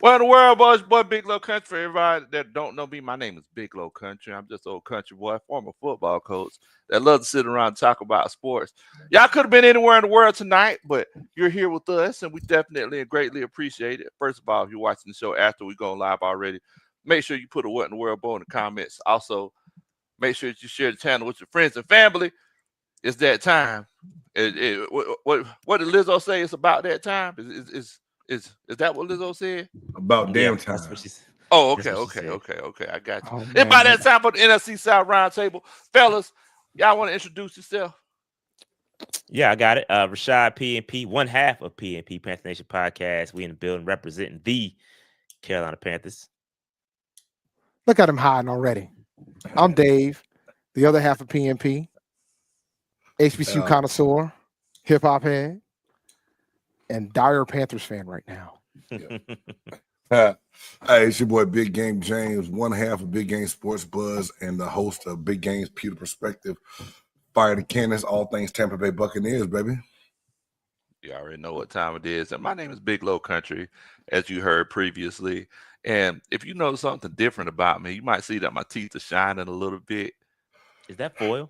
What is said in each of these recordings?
Well, in the world, boy, Big Low Country. For everybody that don't know me, my name is Big Low Country. I'm just an old country boy, former football coach that loves to sit around and talk about sports. Y'all could have been anywhere in the world tonight, but you're here with us, and we definitely and greatly appreciate it. First of all, if you're watching the show after we go live already, make sure you put a "What in the World" bow in the comments. Also, make sure that you share the channel with your friends and family. It's that time. What did Lizzo say? It's about that time. Is that what Lizzo said? About Yeah, damn time. that's what she's. Oh, That's okay, what she okay, said. okay, okay. I got you. Oh And by man, that time for the NFC South Roundtable, fellas, y'all want to introduce yourself? Yeah, I got it. Rashad PNP, one half of PNP Panther Nation podcast. We in the building representing the Carolina Panthers. look at him hiding already. I'm Dave, the other half of PNP, HBCU connoisseur, hip hop head, and dire Panthers fan right now. Hey, it's your boy Big Game James, one half of Big Game Sports Buzz, and the host of Big Game's Pewter Perspective. Fire the cannons, all things Tampa Bay Buccaneers, baby. You already know what time it is. And my name is Big Low Country, as you heard previously. And if you know something different about me, you might see that my teeth are shining a little bit. Is that foil?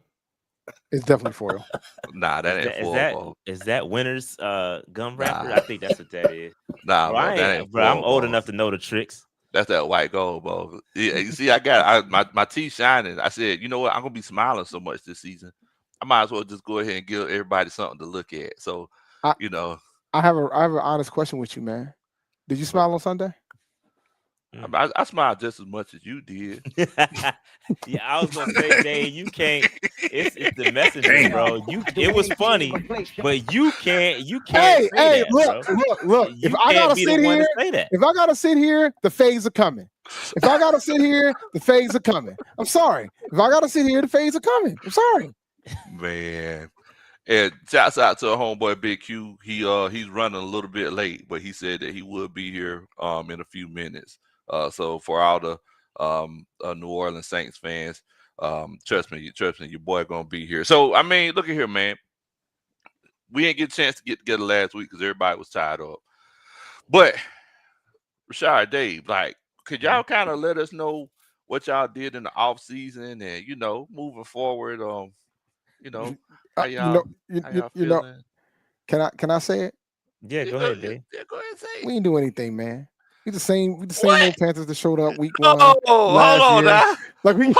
It's definitely foil. Nah, that ain't foil. Is that Winter's gum wrapper? Nah. I think that's what that is. Nah, Bro, bro, that ain't bro, I'm foil, old bro. enough to know the tricks. That's that white gold, bro. Yeah, you see, my teeth shining. I said, you know what? I'm gonna be smiling so much this season. I might as well just go ahead and give everybody something to look at. So, I have an honest question with you, man. Did you smile on Sunday? I smiled just as much as you did. Yeah, I was gonna say, Dave, you can't. It's the messenger, bro. It was funny, but you can't. Hey, say that, look, bro. look. You If I gotta be the sit one here, to say that. if I gotta sit here, the fades are coming. If I gotta sit here, the fades are coming. I'm sorry. If I gotta sit here, the fades are coming. I'm sorry. Man. And shouts out to our homeboy Big Q. He's running a little bit late, but he said that he would be here in a few minutes. So for all the New Orleans Saints fans, trust me, your boy gonna be here. So I mean, look at here, man. We didn't get a chance to get together last week because everybody was tied up. But Rashad, Dave, like, could y'all kind of let us know what y'all did in the off season and moving forward? How y'all feeling? Can I say it? Yeah, go ahead, Dave. Yeah, go ahead and say it. We ain't do anything, man. We the same What? old Panthers that showed up week Oh, one hold last on year. now. Like we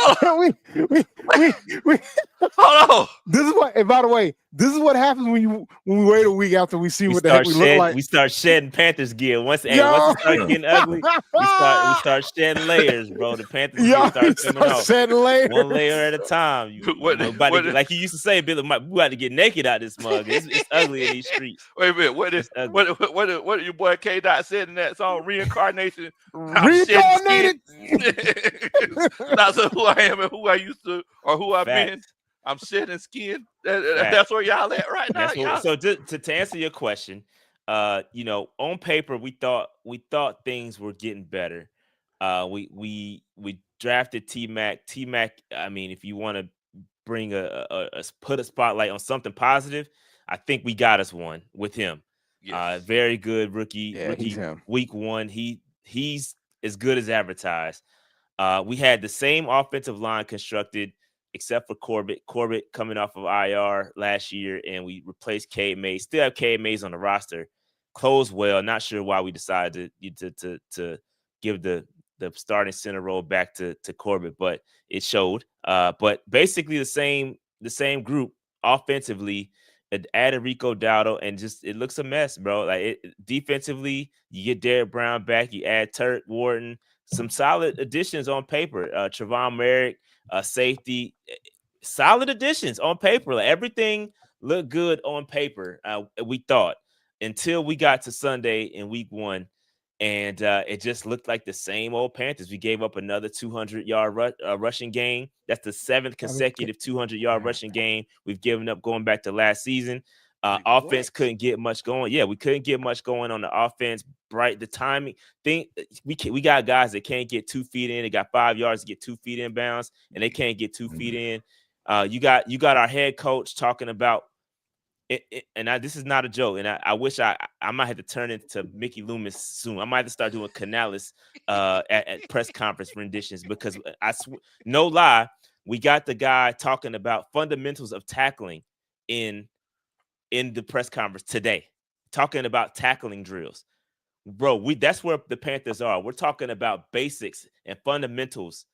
Hold on. This is what. And by the way, this is what happens when we wait a week after we see what the heck we look like. We start shedding Panthers gear once it starts getting ugly. We start shedding layers, bro. The Panthers gear starts coming off. Shedding layers. One layer at a time. Like you used to say, Billy, we about to get naked out this mug. It's ugly in these streets. Wait a minute. What did your boy K Dot said in that song? Reincarnation. Reincarnated. Not so who I am and who I used to or who I've been. I'm shedding skin. That's where y'all at right now. So to answer your question, on paper we thought things were getting better. We drafted T-Mac. T-Mac, I mean, if you want to bring put a spotlight on something positive, I think we got us one with him. Yes. Very good rookie week one. He's as good as advertised. We had the same offensive line constructed, except for Corbett. Corbett coming off of IR last year, and we replaced Cade Mays. Still have Cade Mays on the roster. Closed well. Not sure why we decided to give the starting center role back to Corbett, but it showed. But basically the same group offensively. It added Rico Dowdle, and just it looks a mess, bro. Like defensively, you get Derek Brown back, you add Turk Wharton, some solid additions on paper. Trevon Merrick, safety, solid additions on paper. Like, everything looked good on paper. We thought until we got to Sunday in week one, and it just looked like the same old Panthers. We gave up another 200-yard rushing game. That's the 7th consecutive 200-yard rushing game we've given up going back to last season. Offense couldn't get much going. Yeah, we couldn't get much going on the offense. The timing thing. We got guys that can't get 2 feet in. They got 5 yards to get 2 feet in bounds, and they can't get 2 feet in. You got our head coach talking about this is not a joke, and I wish I might have to turn into Mickey Loomis soon. I might have to start doing Canales at press conference renditions, because no lie, we got the guy talking about fundamentals of tackling in the press conference today, talking about tackling drills. Bro, that's where the Panthers are. We're talking about basics and fundamentals,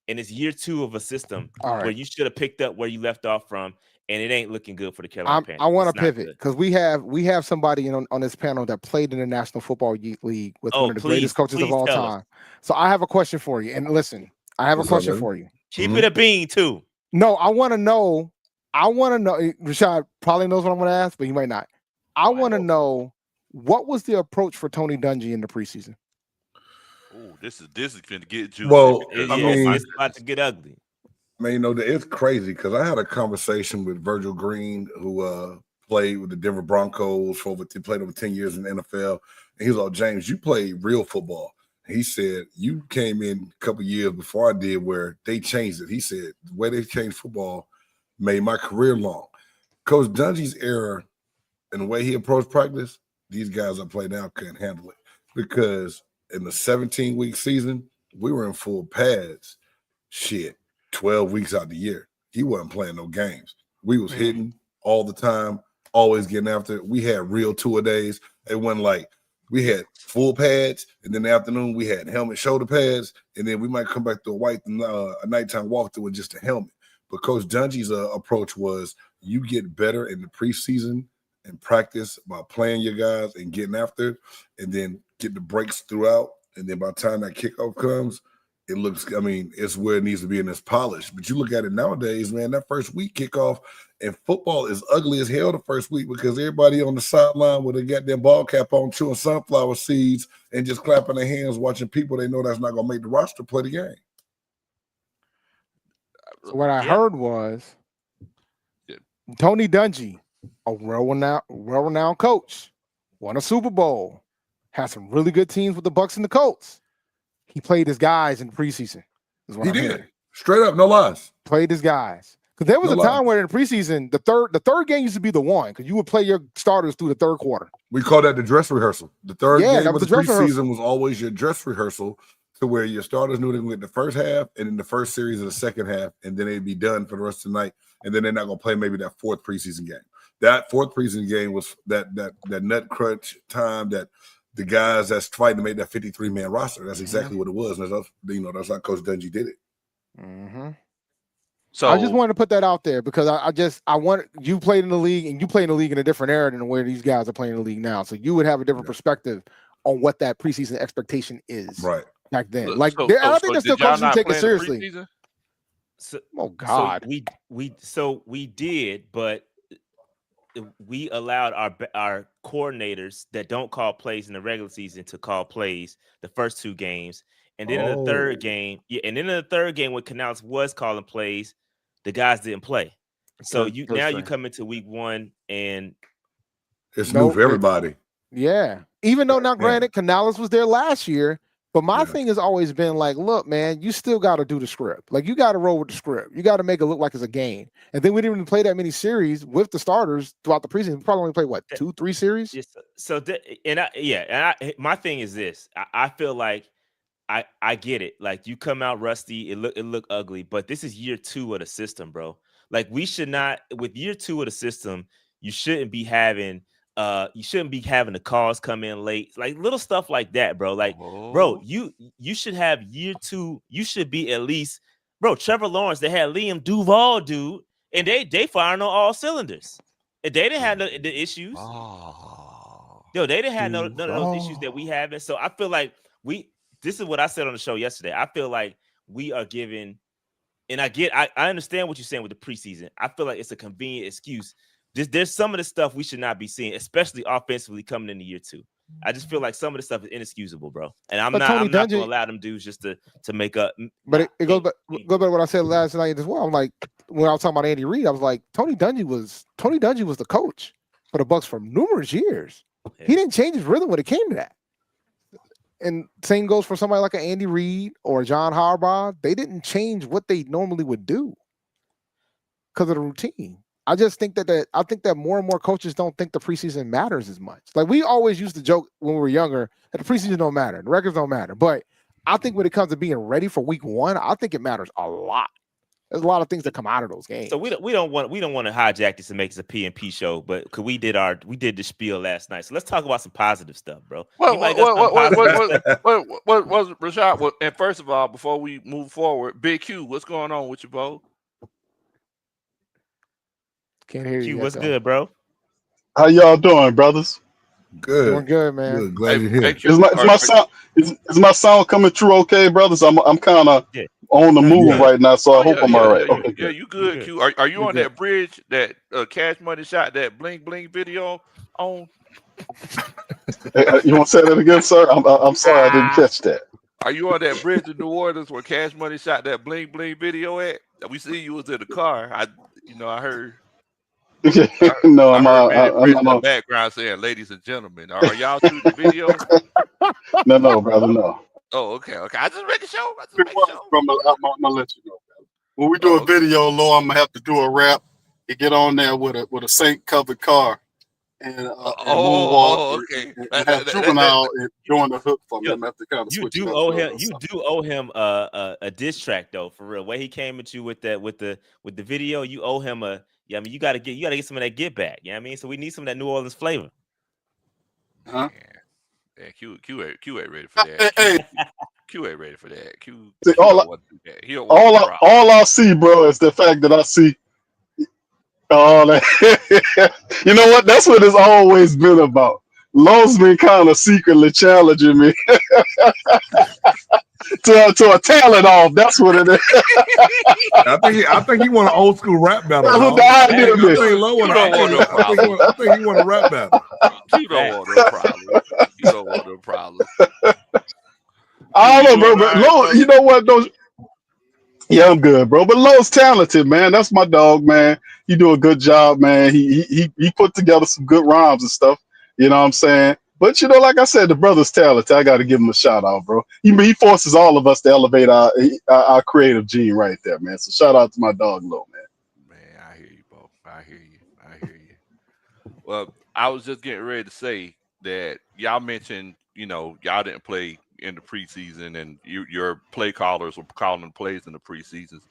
and it's year 2 of a system where you should have picked up where you left off from, and it ain't looking good for the Carolina Panthers. I want to pivot because we have somebody on this panel that played in the National Football League with one of the greatest coaches of all time. So I have a question for you. And listen, I have a question for you. Keep it a bean too. No, I want to know. Rashad probably knows what I'm going to ask, but he might not. I want to know, what was the approach for Tony Dungy in the preseason? Oh, this is going to get juicy. Well, it's about to get ugly. Man, it's crazy because I had a conversation with Virgil Green, who played with the Denver Broncos he played over 10 years in the NFL. And he was like, James, you played real football. He said, you came in a couple years before I did where they changed it. He said, the way they changed football made my career long. Coach Dungy's era and the way he approached practice, these guys I play now couldn't handle it, because in the 17-week season, we were in full pads. 12 weeks out the year. He wasn't playing no games. We was hitting all the time, always getting after it. We had real tour days. It wasn't like we had full pads, and then in the afternoon we had helmet shoulder pads, and then we might come back to a nighttime walkthrough with just a helmet. But Coach Dungy's approach was, you get better in the preseason and practice by playing your guys and getting after it, and then get the breaks throughout. And then by the time that kickoff comes, it looks, it's where it needs to be, and it's polished. But you look at it nowadays, man, that first week kickoff, and football is ugly as hell the first week, because everybody on the sideline with a goddamn ball cap on, chewing sunflower seeds and just clapping their hands, watching people they know that's not going to make the roster play the game. So what I heard was Tony Dungy, a well-renowned coach, won a Super Bowl, had some really good teams with the Bucs and the Colts. He played his guys in the preseason. He did. Straight up, no lies. Played his guys. Because there was a time where in the preseason, the third game used to be the one, because you would play your starters through the third quarter. We call that the dress rehearsal. The third game of the preseason was always your dress rehearsal, to where your starters knew they would get the first half and then the first series of the second half, and then they'd be done for the rest of the night. And then they're not going to play maybe that fourth preseason game. That fourth preseason game was that nut crunch time that the guys that's fighting to make that 53-man roster. That's exactly what it was. And that's how Coach Dungy did it. Mm-hmm. So I just wanted to put that out there, because I want, you played in the league, and you played in the league in a different era than where these guys are playing in the league now. So you would have a different perspective on what that preseason expectation is back then. I think there's still coaches who take it seriously. Oh God, so we did, but we allowed our coordinators that don't call plays in the regular season to call plays the first 2 games. And then in the third game, when Canales was calling plays, the guys didn't play. So you come into week 1 and it's new for everybody. Yeah. Even though, now granted, Canales was there last year, but my thing has always been like, look, man, you still got to do the script. Like, you got to roll with the script. You got to make it look like it's a game. And then we didn't even play that many series with the starters throughout the preseason. We probably only played, 2-3 series? Yes, my thing is this. I feel like I get it. Like, you come out rusty, it look ugly, but this is year 2 of the system, bro. Like, we should not, with year 2 of the system, you shouldn't be having the calls come in late, like little stuff like that, bro. Like, bro, you should have year 2. You should be at least, bro. Trevor Lawrence, they had Liam Duval, dude, and they firing on all cylinders. And they didn't have the issues. They didn't have none of those issues that we have. And so I feel like this is what I said on the show yesterday. I feel like we are giving, and I understand what you're saying with the preseason. I feel like it's a convenient excuse. There's some of the stuff we should not be seeing, especially offensively coming into year 2. I just feel like some of the stuff is inexcusable, bro. And I'm not going to allow them dudes just to make up. But it goes back to what I said last night as well. I'm like, when I was talking about Andy Reid, I was like, Tony Dungy was the coach for the Bucs for numerous years. Yeah. He didn't change his rhythm when it came to that. And same goes for somebody like an Andy Reid or John Harbaugh. They didn't change what they normally would do because of the routine. I just think that more and more coaches don't think the preseason matters as much. Like we always used to joke when we were younger that the preseason don't matter, the records don't matter. But I think when it comes to being ready for week 1, I think it matters a lot. There's a lot of things that come out of those games. So we don't want to hijack this and make this a PNP show, but because we did the spiel last night. So let's talk about some positive stuff, bro. What Rashad? And first of all, before we move forward, Big Q, what's going on with you, bro? Can't hear you. What's good, bro? How y'all doing, brothers? Good. Doing good, man. Good. Glad you're here. Is my sound coming through okay, brothers? I'm kind of on the move right now, so I hope I'm all right. Yeah, you good, Q. Are you on that bridge that Cash Money shot that bling bling video on? You want to say that again, sir? I'm sorry, I didn't catch that. Are you on that bridge in New Orleans where Cash Money shot that bling bling video at? We see you was in the car. I heard. No, I'm in the not. background saying, "Ladies and gentlemen, are y'all shooting the video?" No, brother, no. Oh, okay. I just make a show. I'm gonna let you know. When we do a video, Lord, I'm gonna have to do a rap. You get on there with a Saint covered car and moonwalk. Okay. And have Juvenile doing the hook for me. I'm gonna have to kind of switch. You do owe him a diss track though, for real. Way he came at you with the video, you owe him a. Yeah, I mean, you gotta get some of that get back. You know what I mean? So we need some of that New Orleans flavor. Huh? Yeah, Q ain't ready for that. Hey. Q ain't ready for that. See, all I see, bro, is the fact that I see all that. You know what? That's what it's always been about. Lowe's been kind of secretly challenging me to a talent off. That's what it is. I think he want an old school rap battle. That's what the idea is. I think he want a rap battle. You don't want no problem. You don't want no problem. I don't know, bro. But Lowe, you know what? Yeah, I'm good, bro. But Lowe's talented, man. That's my dog, man. He do a good job, man. He put together some good rhymes and stuff. You know what I'm saying? But, you know, like I said, the brother's talented. I got to give him a shout out, bro. He forces all of us to elevate our creative gene right there, man. So shout out to my dog, Lowe, man. Man, I hear you, bro. I hear you. Well, I was just getting ready to say that y'all mentioned, y'all didn't play in the preseason and your play callers were calling plays in the preseasons.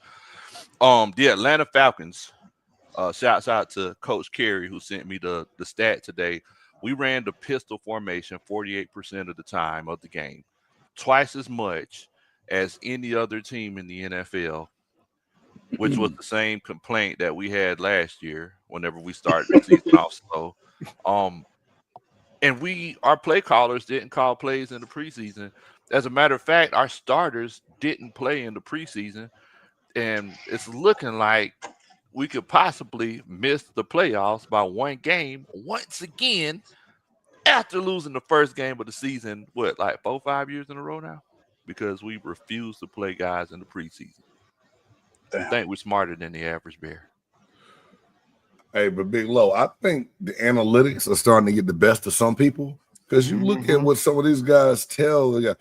The Atlanta Falcons, shouts out to Coach Carey who sent me the stat today. We ran the pistol formation 48% of the time of the game, twice as much as any other team in the NFL, which was the same complaint that we had last year whenever we started the season off slow. And our play callers didn't call plays in the preseason. As a matter of fact, our starters didn't play in the preseason, and it's looking like we could possibly miss the playoffs by one game once again after losing the first game of the season, 4-5 years in a row now? Because we refuse to play guys in the preseason. Damn. I think we're smarter than the average bear. Hey, but Big Low, I think the analytics are starting to get the best of some people. Because you look at what some of these guys tell, the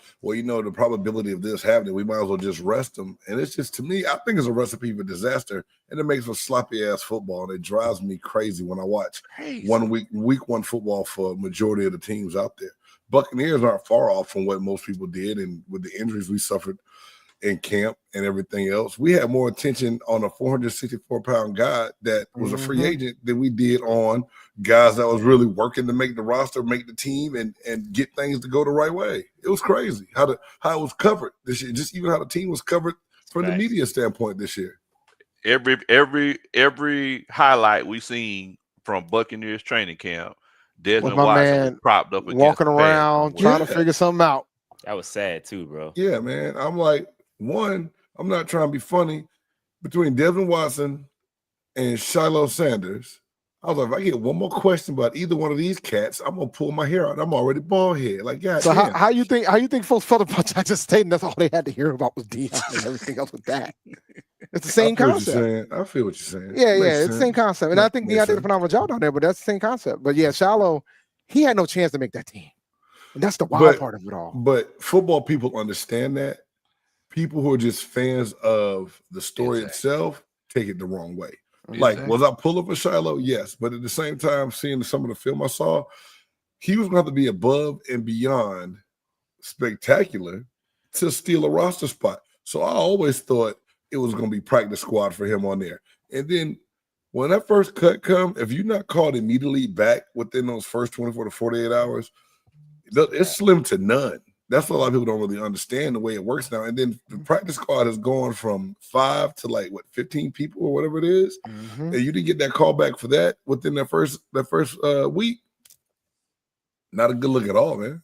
probability of this happening, we might as well just rest them. And it's just, to me, I think it's a recipe for disaster. And it makes for sloppy-ass football. And it drives me crazy when I watch week one football for a majority of the teams out there. Buccaneers aren't far off from what most people did. And with the injuries we suffered in camp and everything else, we had more attention on a 464-pound guy that was a free agent than we did on guys that was really working to make the roster, make the team, and get things to go the right way. It was crazy how it was covered this year, just even how the team was covered from the media standpoint this year. Every highlight we seen from Buccaneers training camp, Desmond my Watson man was propped up against walking around trying to figure something out. That was sad too, bro. Yeah, man. I'm like, I'm not trying to be funny. Between Desmond Watson and Shiloh Sanders, I was like, if I get one more question about either one of these cats, I'm gonna pull my hair out. I'm already bald head. Like, God. So how you think folks felt about Texas State? And that's all they had to hear about was Deion and everything else with that. It's the same concept. I feel what you're saying. Yeah, it's the same concept. And I think Deion did a phenomenal job down there, but that's the same concept. But yeah, Shiloh, he had no chance to make that team. And that's the wild part of it all. But football people understand that. People who are just fans of the story itself take it the wrong way. Like, was I pulling for Shiloh? Yes. But at the same time, seeing some of the film I saw, he was going to have to be above and beyond spectacular to steal a roster spot. So I always thought it was going to be practice squad for him on there. And then when that first cut come, if you're not called immediately back within those first 24 to 48 hours, it's slim to none. That's what a lot of people don't really understand the way it works now. And then the practice squad has gone from 5 to 15 people or whatever it is. And you didn't get that call back for that within that first week. Not a good look at all, man.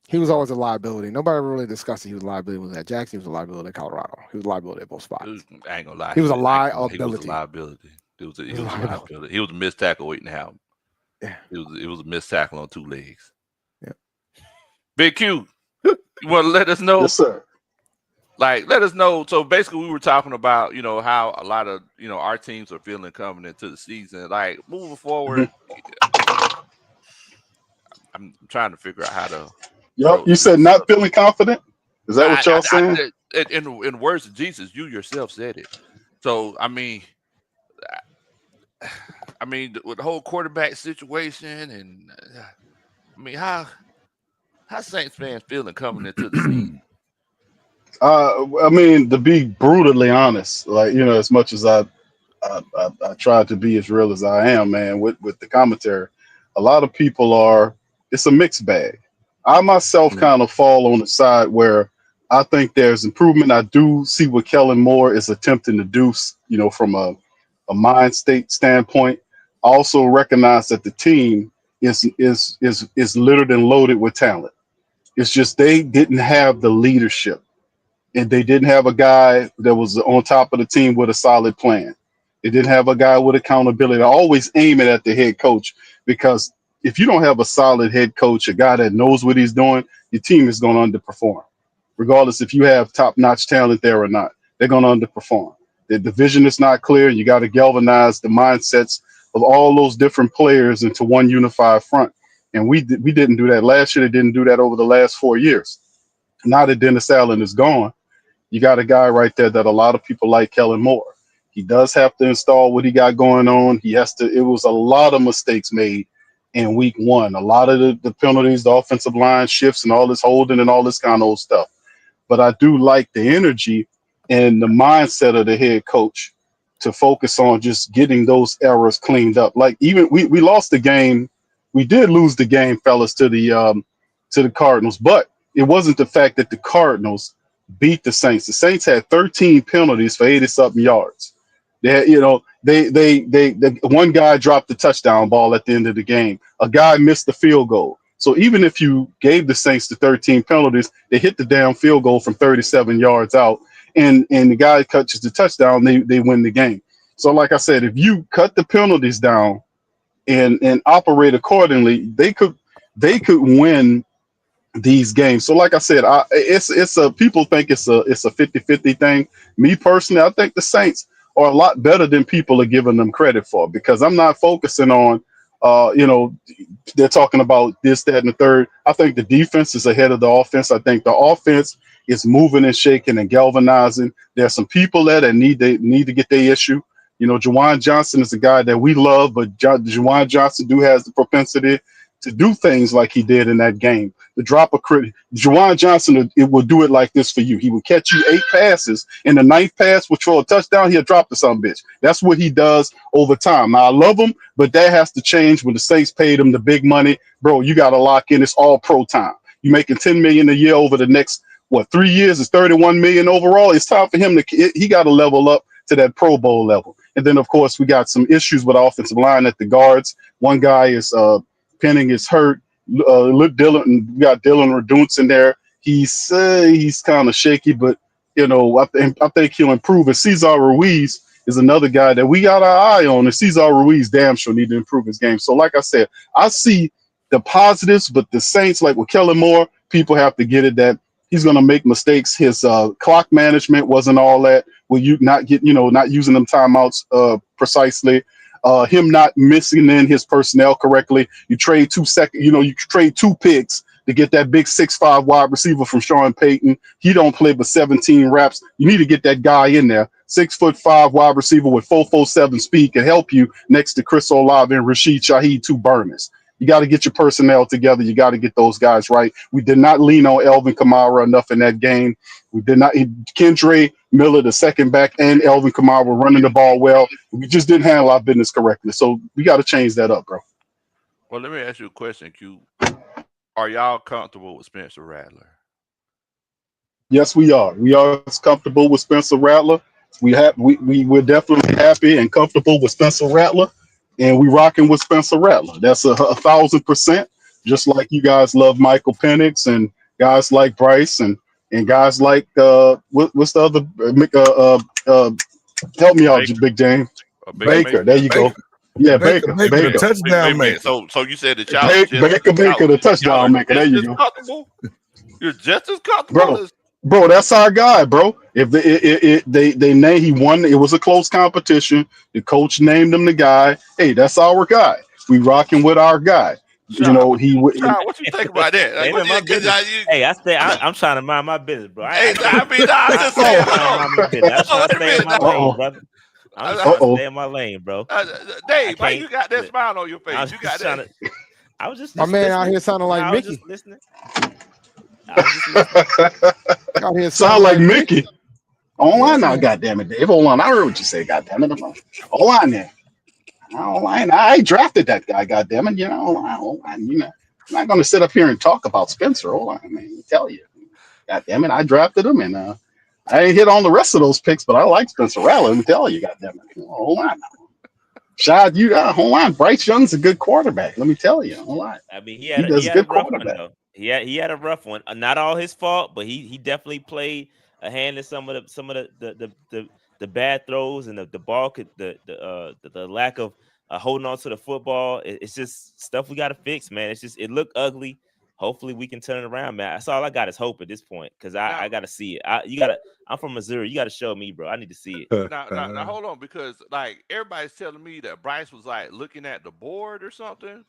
He was always a liability. Nobody really discussed it. He was a liability. He was at Jackson. He was a liability at Colorado. He was a liability at both spots. I ain't gonna lie. He was a liability. He was a liability. He was a liability. He was a missed tackle waiting to happen. Yeah. It was a missed tackle on 2 legs. Yeah. Big Q, you want to let us know? Yes, sir. Like, let us know. So basically, we were talking about, how a lot of, our teams are feeling coming into the season. Like, moving forward, I'm trying to figure out how to. Yep. You said not feeling confident? Is that what y'all saying? In words of Jesus, you yourself said it. So, I mean, with the whole quarterback situation, and how Saints fans feeling coming into the season? To be brutally honest, as much as I try to be as real as I am, man, with the commentary, a lot of people it's a mixed bag. I myself kind of fall on the side where I think there's improvement. I do see what Kellen Moore is attempting to do, from a mind state standpoint. I also recognize that the team is littered and loaded with talent. It's just they didn't have the leadership, and they didn't have a guy that was on top of the team with a solid plan. They didn't have a guy with accountability. I always aim it at the head coach, because if you don't have a solid head coach, a guy that knows what he's doing, your team is going to underperform. Regardless if you have top-notch talent there or not, they're going to underperform. The division is not clear. You got to galvanize the mindsets of all those different players into one unified front. And we didn't do that last year. They didn't do that over the last 4 years. Now that Dennis Allen is gone, you got a guy right there that a lot of people like, Kellen Moore. He does have to install what he got going on. It was a lot of mistakes made in week 1. A lot of the penalties, the offensive line shifts and all this holding and all this kind of old stuff. But I do like the energy and the mindset of the head coach to focus on just getting those errors cleaned up. Like, even we lost the game. We did lose the game, fellas, to the Cardinals, but it wasn't the fact that the Cardinals beat the Saints. The Saints had 13 penalties for 80-something yards. They one guy dropped the touchdown ball at the end of the game. A guy missed the field goal. So even if you gave the Saints the 13 penalties, they hit the damn field goal from 37 yards out, and the guy catches the touchdown, they win the game. So like I said, if you cut the penalties down and operate accordingly, they could win these games. So like I said, people think it's a 50-50 thing. Me personally, I think the Saints are a lot better than people are giving them credit for, because I'm not focusing on they're talking about this, that, and the third. I think the defense is ahead of the offense. I think the offense is moving and shaking and galvanizing. There's some people there that need to get their issue. Juwan Johnson is a guy that we love, but Juwan Johnson has the propensity to do things like he did in that game. The drop of credit. Juwan Johnson, it will do it like this for you. He will catch you 8 passes, and the 9th pass will throw a touchdown. He'll drop the son bitch. That's what he does over time. Now, I love him, but that has to change when the Saints paid him the big money. Bro, you got to lock in. It's all pro time. You're making $10 million a year over the next, 3 years is $31 million overall. It's time for him he got to level up to that Pro Bowl level. And then, of course, we got some issues with offensive line at the guards. One guy is Penning is hurt. We got Dylan Reduce in there. He's kind of shaky, but I think he'll improve. And Cesar Ruiz is another guy that we got our eye on. And Cesar Ruiz damn sure need to improve his game. So, like I said, I see the positives, but the Saints, like with Kellen Moore, people have to get it that he's going to make mistakes. His clock management wasn't all that. Will you not using them timeouts precisely? Him not missing in his personnel correctly. You trade 2 picks to get that big 6'5" wide receiver from Sean Payton. He don't play but 17 reps. You need to get that guy in there. 6'5" wide receiver with 4.47 speed can help you next to Chris Olave and Rashid Shaheed, 2 burners. You got to get your personnel together. You got to get those guys right. We did not lean on Elvin Kamara enough in that game. We did not. Kendra Miller, the second back, and Elvin Kamara were running the ball well. We just didn't handle our business correctly. So we got to change that up, bro. Well, let me ask you a question, Q. Are y'all comfortable with Spencer Rattler? Yes, we are. We are comfortable with Spencer Rattler. We're definitely happy and comfortable with Spencer Rattler, and we rocking with Spencer Rattler. That's 1,000%. Just like you guys love Michael Penix and guys like Bryce and guys like what's the other help me out, Baker. Big James. Baker. There you go. Baker. Yeah, Baker, Baker. the touchdown Wait, maker. so you said that y'all Baker, the touchdown maker. There you go. Comfortable? You're just as comfortable, bro. That's our guy, bro. If they name, he won. It was a close competition. The coach named him the guy. Hey, that's our guy. We rocking with our guy. Sean, you know, what you think about that? Like, I'm trying to mind my business, bro. I'm just saying. I'm trying to stay in my lane, brother. I'm trying to stay in my lane, bro. Dave, why you got that smile on your face? You got that. I was just my man out here sounding like Mickey. Was just listening. I was just listening. Out here sound like Mickey. Online now, goddamn it, Dave. Hold on, I heard what you say, goddamn it. Online there. Online. I drafted that guy, goddamn it. You know, online. You know, I'm not gonna sit up here and talk about Spencer. Hold on, man. Tell you, goddamn it, I drafted him, and I ain't hit on the rest of those picks, but I like Spencer Rattler. Let me tell you, goddamn it. Hold on. Shad, you hold on. Bryce Young's a good quarterback. Let me tell you. Hold on. I mean, he had a rough one, though. He had a rough one. Not all his fault, but he definitely played a hand in some of the bad throws and the ball the lack of holding on to the football. It's just stuff we got to fix, man. It looked ugly. Hopefully we can turn it around, man. That's all I got is hope at this point, because I got to see it. I'm from Missouri. You got to show me, bro. I need to see it. Now, hold on, because like everybody's telling me that Bryce was like looking at the board or something.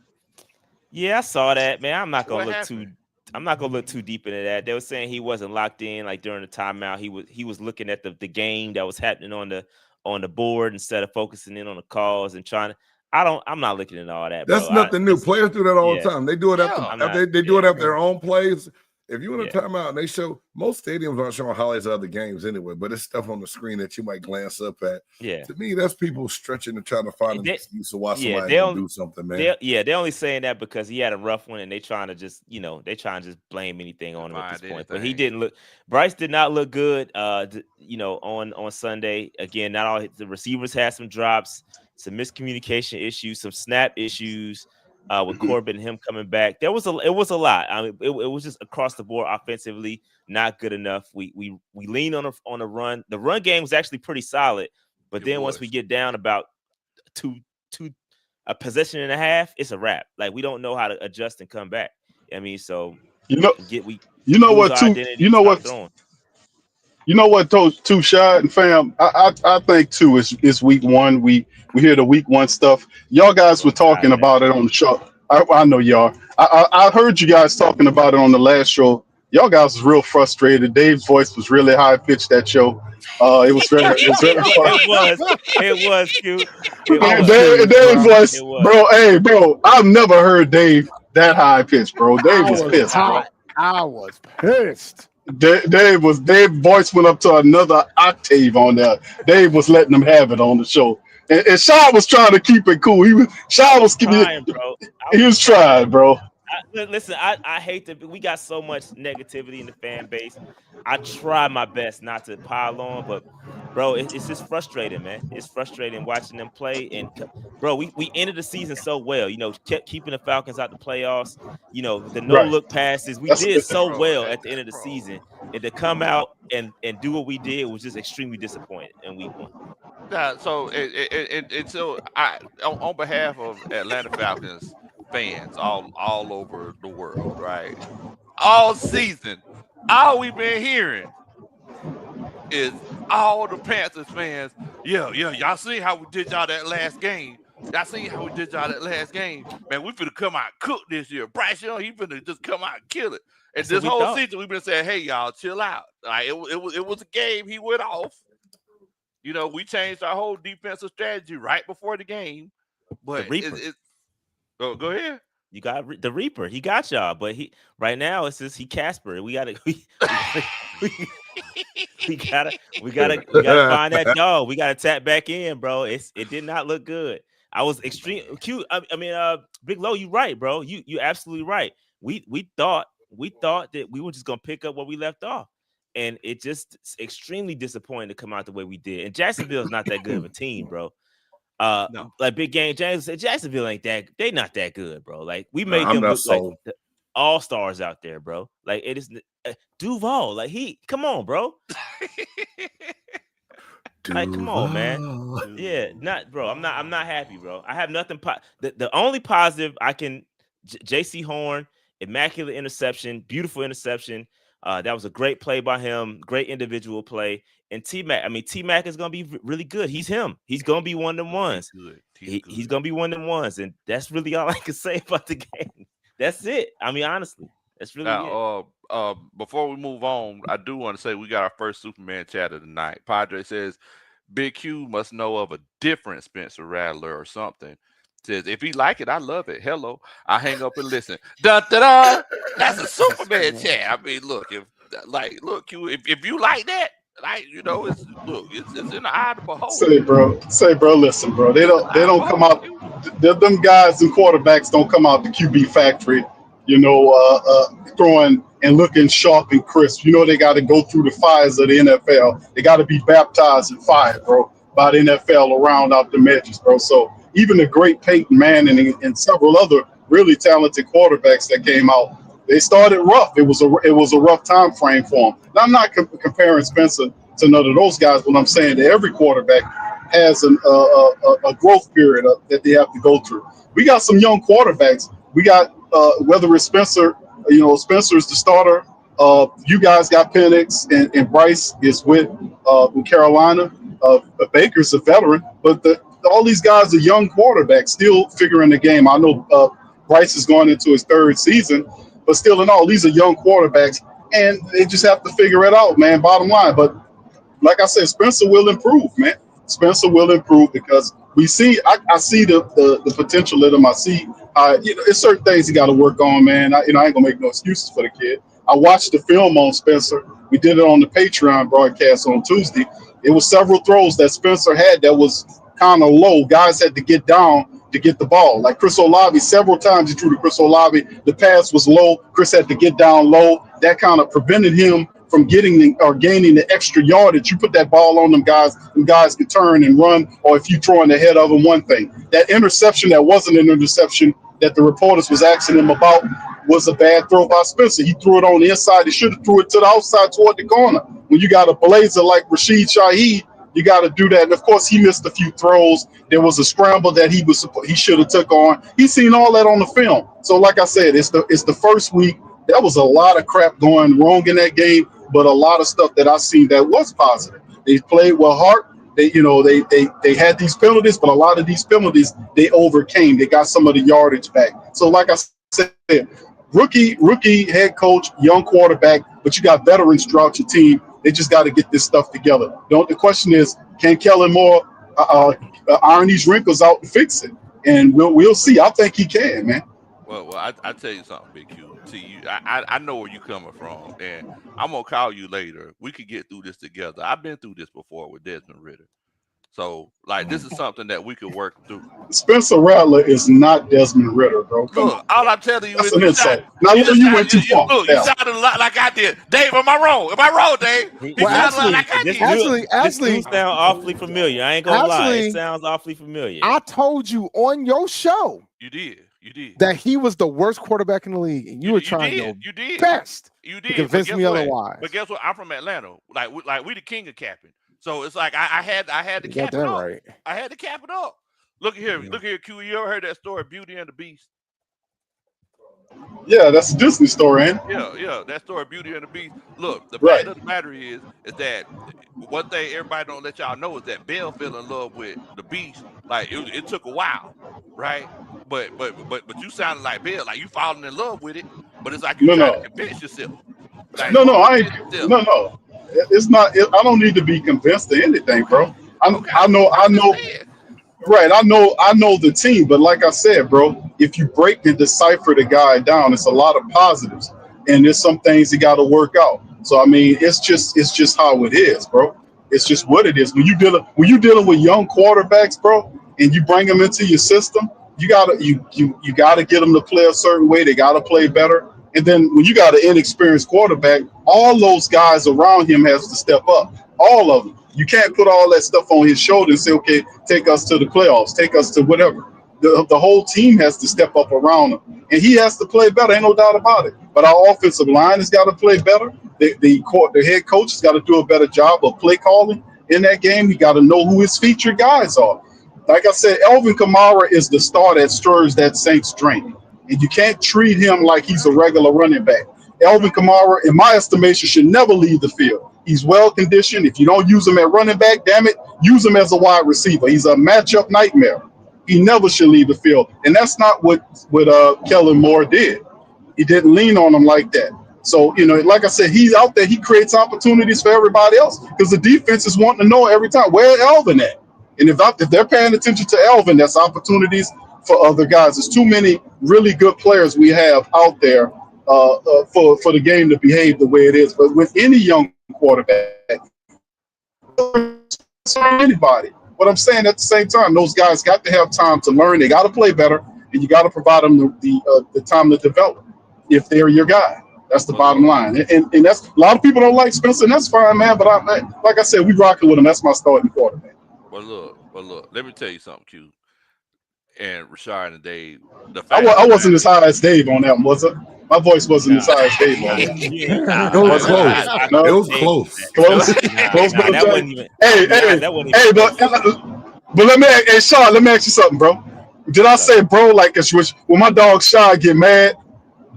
Yeah, I saw that, man. I'm not gonna look too deep into that. They were saying he wasn't locked in like during the timeout. He was looking at the game that was happening on the board instead of focusing in on the calls and trying to. I'm not looking at all that. That's bro. nothing new. Players do that all the time. They do it after they do it after their own plays. If you in a timeout and they show, most stadiums aren't showing highlights of other games anyway, but it's stuff on the screen that you might glance up at. Yeah. To me, that's people stretching and trying to find an excuse to why somebody can do something, man. They're only saying that because he had a rough one and they trying to just blame anything on him at this point. But he didn't look. Bryce did not look good. On Sunday again. Not all the receivers had some drops, some miscommunication issues, some snap issues. With Corbin and him coming back, it was a lot. I mean, it was just across the board offensively, not good enough. We leaned on a run. The run game was actually pretty solid, but then once we get down about a possession and a half, it's a wrap. Like we don't know how to adjust and come back. I mean, so you know what, too, Shad and fam. I think too it's week one. We hear the week one stuff. Y'all guys were talking about it on the show. I know y'all. I heard you guys talking about it on the last show. Y'all guys was real frustrated. Dave's voice was really high pitched that show. It was very it was cute. Dave's voice, bro. Hey, bro, I've never heard Dave that high pitched, bro. Dave was pissed. Bro. I was pissed. Dave voice went up to another octave on there. Dave was letting them have it on the show, and Shaw was trying to keep it cool. He was trying, bro. He was trying, bro. Listen, I hate that we got so much negativity in the fan base. I try my best not to pile on, but bro, it's just frustrating, man. It's frustrating watching them play. And bro, we ended the season so well, kept keeping the Falcons out the playoffs. The no-look passes. We did so well at the end of the season. And to come out and do what we did was just extremely disappointing in week one. So on behalf of Atlanta Falcons fans all over the world, right? All season, all we've been hearing is all the Panthers fans. Yeah, y'all see how we did y'all that last game. I seen how we did y'all that last game. Man, we finna come out and cook this year. Bryce Young, he finna just come out and kill it. And That's what this we whole thought. season, we've been saying, hey, y'all, chill out. Like, it was a game. He went off. You know, we changed our whole defensive strategy right before the game. But Reaper. Oh, go ahead. You got the Reaper. He got y'all, but he right now it's just he Casper. We gotta find that dog. We gotta tap back in, bro. It did not look good. I was extreme cute. Big Low, you right, bro. You absolutely right. We thought that we were just gonna pick up where we left off. And it just extremely disappointing to come out the way we did. And Jacksonville is not that good of a team, bro. No. Like Big Game James said, Jacksonville ain't that. They not that good, bro. Like we made them look so. like all stars out there, bro. Like it is Duval. Like come on, bro. Like come on, man. Yeah, not bro. I'm not happy, bro. I have nothing. The only positive I can. J.C. Horn, immaculate interception, beautiful interception. That was a great play by him. Great individual play. And T-Mac, T-Mac is going to be really good. He's him. He's going to be one of them ones. He's going to be one of them ones. And that's really all I can say about the game. That's it. Honestly, that's really it. Before we move on, I do want to say we got our first Superman chatter tonight. Padre says, Big Q must know of a different Spencer Rattler or something. Says, if he like it, I love it. Hello. I hang up and listen. Da-da-da. That's a Superman chat. Look, Q, if you like that, like, you know, it's in the eye of the beholder. Say, bro, listen, bro. They don't come out. Them guys and quarterbacks don't come out the QB factory, you know, throwing and looking sharp and crisp. You know, they got to go through the fires of the NFL. They got to be baptized in fire, bro, by the NFL around out the edges, bro. So even the great Peyton Manning and several other really talented quarterbacks that came out, they started rough. It was a rough time frame for them. Now, I'm not comparing Spencer to none of those guys, but I'm saying that every quarterback has a growth period that they have to go through. We got some young quarterbacks. We got whether it's Spencer, you know, Spencer's the starter. You guys got Penix and Bryce is with Carolina. Baker's a veteran, but all these guys are young quarterbacks still figuring the game. I know Bryce is going into his third season, but still in all, these are young quarterbacks, and they just have to figure it out, man, bottom line. But like I said, Spencer will improve, man. Spencer will improve because we see, I see the potential in him. I see, you know, there's certain things he got to work on, man. I ain't going to make no excuses for the kid. I watched the film on Spencer. We did it on the Patreon broadcast on Tuesday. It was several throws that Spencer had that was kind of low. Guys had to get down to get the ball. Like Chris Olave, several times he threw to Chris Olave. The pass was low. Chris had to get down low. That kind of prevented him from gaining the extra yardage. You put that ball on them guys, and guys can turn and run, or if you throw in the head of them, one thing. That interception that wasn't an interception that the reporters was asking him about was a bad throw by Spencer. He threw it on the inside. He should have threw it to the outside toward the corner. When you got a blazer like Rashad Shaheed, you got to do that. And of course, he missed a few throws. There was a scramble that he should have took on. He's seen all that on the film. So, like I said, it's the first week. There was a lot of crap going wrong in that game, but a lot of stuff that I seen that was positive. They played with heart. They had these penalties, but a lot of these penalties they overcame. They got some of the yardage back. So, like I said, rookie head coach, young quarterback, but you got veterans throughout your team. They just got to get this stuff together. The question is, can Kellen Moore iron these wrinkles out and fix it? And we'll see. I think he can, man. Well, I tell you something, Big Q. I know where you're coming from, and I'm gonna call you later. We could get through this together. I've been through this before with Desmond Ridder, so like this is something that we could work through. Spencer Rattler is not Desmond Ridder, bro. Look, all I'm telling you That's is an insult. Now you went too far. Look, you sounded a lot like I did. Dave, am I wrong? Am I wrong, Dave? Well, sounded like I did. This dude sound awfully familiar. I ain't gonna lie. It sounds awfully familiar. I told you on your show. You did. That he was the worst quarterback in the league, and you were trying your best to convince me otherwise. But guess what? I'm from Atlanta. Like we the king of capping. So it's like I had to cap it up. Right. I had to cap it up. Look here, Q. You ever heard that story, Beauty and the Beast? Yeah, that's a Disney story, ain't it? Yeah, that story, Beauty and the Beast. Look, the fact Right. of the matter is that one thing everybody don't let y'all know is that Belle fell in love with the Beast. Like it took a while, right? But you sounded like Belle, like you falling in love with it. But it's like you No, trying to no, convince yourself. Like no, don't no. I ain't. convince yourself. No, no. It's not. I don't need to be convinced of anything, Okay, bro. I, okay. I know. I I'm just know. saying. Right. I know the team, but like I said, bro, if you break and decipher the guy down, it's a lot of positives, and there's some things he got to work out. So I mean, it's just how it is, bro. It's just what it is. When you dealing with young quarterbacks, bro, and you bring them into your system, you gotta get them to play a certain way. They gotta play better. And then when you got an inexperienced quarterback, all those guys around him has to step up. All of them. You can't put all that stuff on his shoulder and say, okay, take us to the playoffs, take us to whatever. The whole team has to step up around him. And he has to play better, ain't no doubt about it. But our offensive line has got to play better. The head coach has got to do a better job of play calling in that game. He got to know who his featured guys are. Like I said, Elvin Kamara is the star that stirs that Saints drink. And you can't treat him like he's a regular running back. Elvin Kamara, in my estimation, should never leave the field. He's well conditioned. If you don't use him at running back, damn it, use him as a wide receiver. He's a matchup nightmare. He never should leave the field. And that's not what Kellen Moore did. He didn't lean on him like that. So, like I said, he's out there. He creates opportunities for everybody else because the defense is wanting to know every time, where's Elvin at? And if they're paying attention to Elvin, that's opportunities for other guys. There's too many really good players we have out there for the game to behave the way it is. But with any young quarterback, anybody. But I'm saying at the same time, those guys got to have time to learn. They got to play better, and you got to provide them the time to develop. If they're your guy, that's the Well, bottom look, line. And that's a lot of people don't like Spencer, and that's fine, man. But like I said, we rocking with him. That's my starting quarterback. well, look. Let me tell you something, Q and Rashad and Dave. The I, fact of I the wasn't matter as high as Dave on that, was it? My voice wasn't as Nah, high as Dave on nah, that. It was Was it? close. It No, was close. close, close, nah, brother that Jack. wasn't even. Hey, I'll be honest, hey, that wasn't even hey, close. but hey, Sean, let me ask you something, bro. Did I What's up? say bro like it's which when my dog Sean get mad,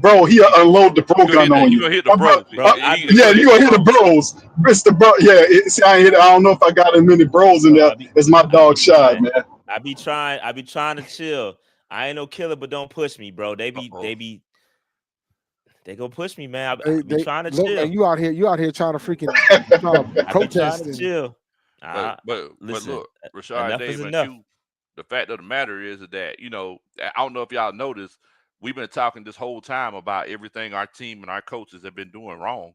bro, he unload the bro you gonna gun hit on you you. gonna hit the My bro, bros. Bro, I be, yeah, Gonna you hit the gonna hit the bros. bros. Mr. Bro, yeah, see, I don't know if I got as many bros in bro, there as my I be dog Sean, trying, man. I be trying to chill. I ain't no killer, but don't push me, bro. Uh-oh. They go push me, man. I be They trying to look, chill. man. You out here trying to freaking trying to I be trying protest to and chill. But Listen, look, Rashad, enough is Dave, and enough. Q. The fact of the matter is that I don't know if y'all noticed, we've been talking this whole time about everything our team and our coaches have been doing wrong.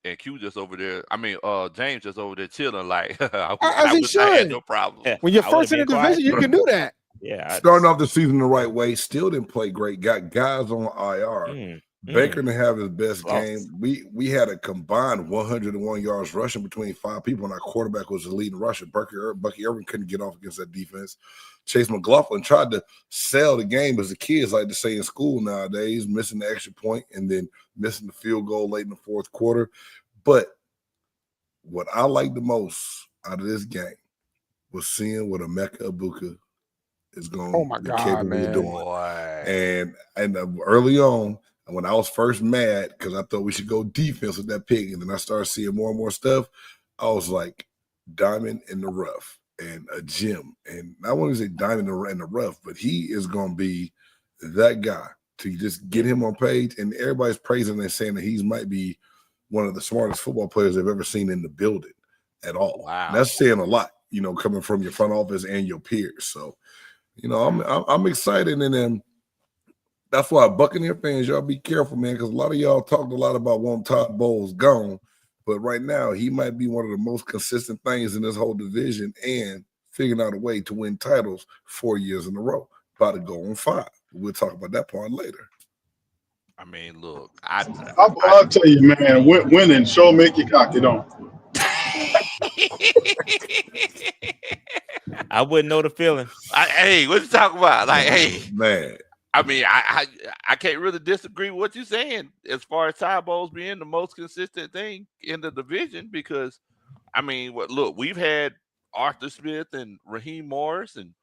And Q just over there. I mean, James just over there chilling like as I he wish I had should. no problems. When you're I would have first in the been quiet division, you too. can do that. Yeah. Starting off the season the right way, still didn't play great. Got guys on IR. Baker didn't have his best game. We had a combined 101 yards rushing between 5 people, and our quarterback was the leading rusher. Bucky Irvin couldn't get off against that defense. Chase McLaughlin tried to sell the game, as the kids like to say in school nowadays, missing the extra point and then missing the field goal late in the fourth quarter. But what I liked the most out of this game was seeing what Emeka Ibuka is going Oh my to be God, capable man. of doing. Boy. And early on, when I was first mad because I thought we should go defense with that pick, and then I started seeing more and more stuff, I was like, diamond in the rough and a gem. And I want to say diamond in the rough, but he is going to be that guy to just get him on page. And everybody's praising and saying that he might be one of the smartest football players I've ever seen in the building at all. Wow. And that's saying a lot, coming from your front office and your peers. So, I'm excited, and then that's why Buccaneer fans, y'all be careful, man, because a lot of y'all talked a lot about wanting Todd Bowles gone, but right now he might be one of the most consistent things in this whole division and figuring out a way to win titles 4 years in a row. About to go on 5. We'll talk about that part later. I mean, look, I'll tell you, man, winning sure make you cocky, don't I wouldn't know the feeling. hey, what you talking about? Like, hey, man. I mean, I can't really disagree with what you're saying as far as Ty Bowles being the most consistent thing in the division because, I mean, look, we've had Arthur Smith and Raheem Morris and,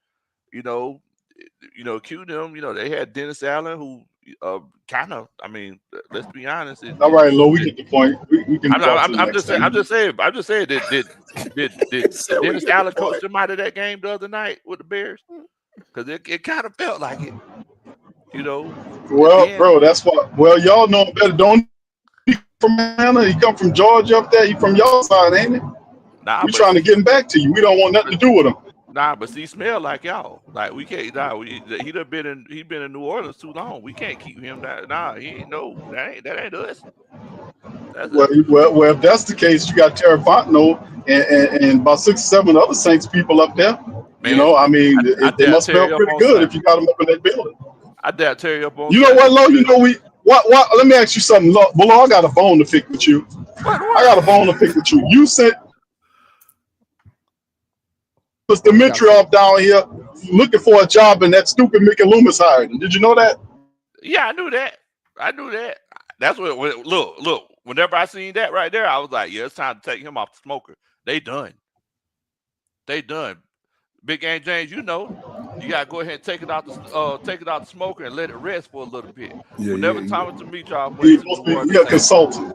Q them, they had Dennis Allen who, kind of. I mean, let's be honest. All right, Lo, we get the point. We can go to the I'm next just saying. thing. I'm just saying. Did Dennis Allen coach them out of that game the other night with the Bears? Because it kind of felt like it. You know. Well, bro, that's what. Well, y'all know better. Don't he from Atlanta? He come from Georgia up there. He from y'all side, ain't he? Nah, We trying to get him back to you. We don't want nothing to do with him. Nah, but see, smell like y'all. Like we can't. Nah, he been in New Orleans too long. We can't keep him. Nah, he ain't no. That ain't us. That's Well, us. well, if that's the case, you got Terrafano and about 6 or 7 other Saints people up there. Man, You know, I mean, I they dare must tear smell you up pretty on good if Sunday. you got them up in that building. I dare tear you up on You know Sunday. what, Lo? You know what? Let me ask you something, Lo. Well, Lo, I got a bone to pick with you. What? I got a bone to pick with you. You said was Dimitrov down here looking for a job, and that stupid Mickey Loomis hired him. Did you know that? Yeah, I knew that. That's what. Look. Whenever I seen that right there, I was like, yeah, it's time to take him off the smoker. They done. Big Game James, you gotta go ahead and take it out the smoker and let it rest for a little bit. Whenever Thomas Dimitrov went He's to supposed New to be Orleans a Saints, consultant.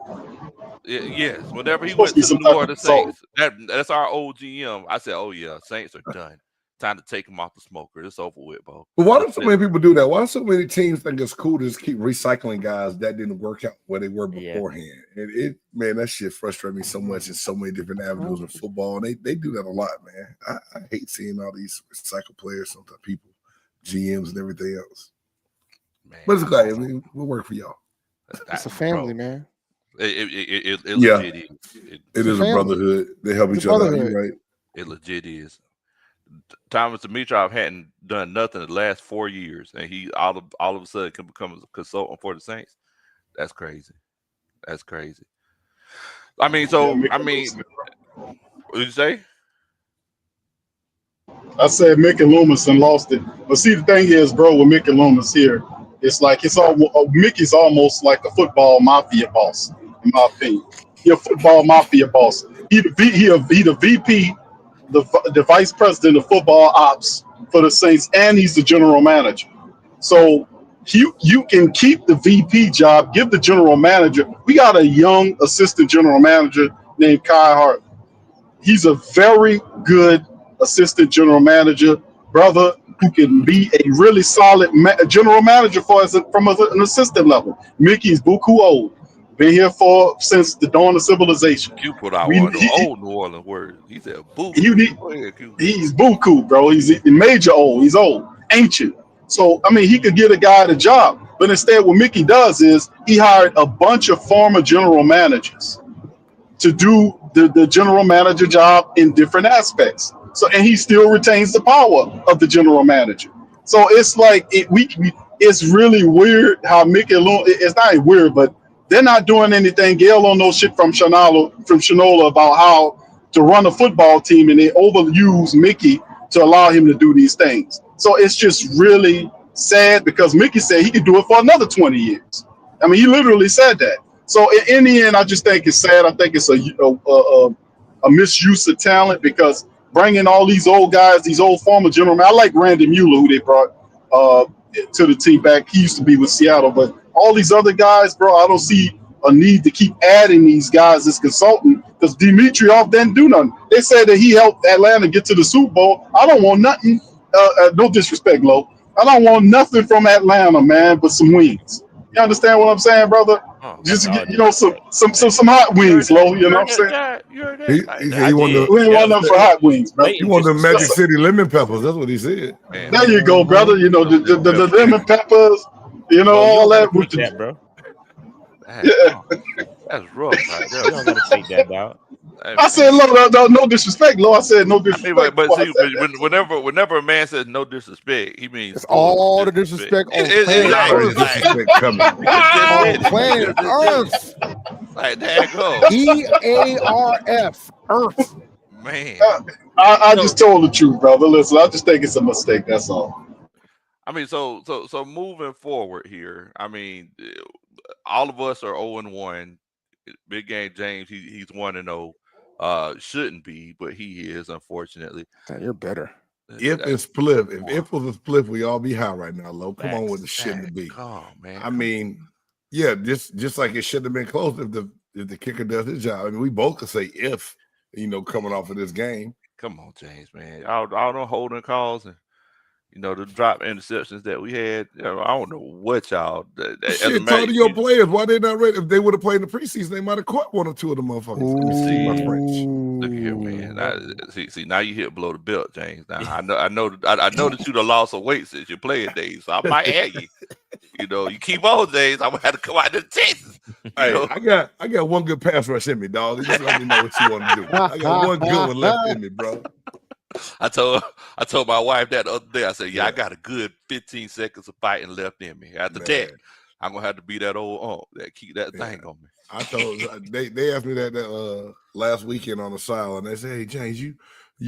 yes, whenever he He's supposed went to be to the some New type of Orleans consultant. Saints, that's our old GM. I said, oh yeah, Saints are done. Time to take him off the smoker. It's over with, bro. But why do so many people do that? Why do so many teams think it's cool to just keep recycling guys that didn't work out where they were beforehand? And man, that shit frustrates me so much in so many different avenues in football. And they do that a lot, man. I hate seeing all these recycled players, sometimes people, GMs, and everything else. Man, but it's glad. I mean, we'll work for y'all. It's a family, man. It legit is. It is a brotherhood. They help each other out. You're right. It legit is. Thomas Dimitrov hadn't done nothing in the last 4 years, and he all of a sudden can become a consultant for the Saints. That's crazy. I mean, what did you say? I said Mickey Loomis and lost it. But see, the thing is, bro, with Mickey Loomis here, it's like Mickey's almost like a football mafia boss, in my opinion. He's a football mafia boss. He the VP, the vice president of football ops for the Saints, and he's the general manager. So you can keep the VP job, give the general manager. We got a young assistant general manager named Kai Hart. He's a very good assistant general manager, brother, who can be a really solid general manager for us from an assistant level. Mickey's buku old. Been here since the dawn of civilization. Q put out one of the old New Orleans words. He said buku. He's buku, bro. He's major old. He's old, ancient. So, I mean, he could get a guy the job. But instead, what Mickey does is he hired a bunch of former general managers to do the general manager job in different aspects. So, and he still retains the power of the general manager. So it's like it's really weird how Mickey Loomis. It's not weird, but they're not doing anything. Gail don't know shit from Shinola about how to run a football team, and they overuse Mickey to allow him to do these things. So it's just really sad because Mickey said he could do it for another 20 years. I mean, he literally said that. So in the end, I just think it's sad. I think it's a misuse of talent because bringing all these old guys, these old former general managers. I like Randy Mueller, who they brought to the team back. He used to be with Seattle, but all these other guys, bro, I don't see a need to keep adding these guys as consultant because Dimitrov didn't do nothing. They said that he helped Atlanta get to the Super Bowl. I don't want nothing. No disrespect, Lo. I don't want nothing from Atlanta, man, but some wings. You understand what I'm saying, brother? Just to get, some hot wings, Lo. You know what I'm saying? He said he wanted we ain't want nothing for hot wings, bro. He wanted the Magic City lemon peppers. That's what he said. There you go, brother. You know the lemon peppers. You know all that with that, bro. That's rough, right there. You don't gotta take that, dog. I said, no disrespect, Lo. I said no disrespect. But see, whenever a man says no disrespect, he means it's all the disrespect on planet Earth. Like there you go. EARF, Earth. Man, I just told the truth, brother. Listen, I just think it's a mistake. That's all. I mean, so moving forward here, I mean, all of us are 0-1. Big Game James, he's 1-0. Shouldn't be, but he is, unfortunately. You're better. If it's split, if was a split, we all be high right now, Low. Come on with the shit to be. Come on, man. I mean, yeah, just like it shouldn't have been close if the kicker does his job. I mean, we both could say if, coming off of this game. Come on, James, man. All them holding calls and the drop interceptions that we had. I don't know what y'all. Shit, talk to your players. Why they not ready? If they would have played in the preseason, they might have caught one or two of the motherfuckers. Let me see my French. Look here, man. See, now you hit below the belt, James. Now I know that you done lost some weight since your playing days, so I might add you. You keep on, James. I'm gonna have to come out to Texas. Hey, I got one good pass rush in me, dog. Just let me know what you want to do. I got one good one left in me, bro. I told my wife that the other day. I said, I got a good 15 seconds of fighting left in me. After that, I'm gonna have to be that old that keep that thing on me. I told they asked me that last weekend on the sideline. They said, "Hey James, you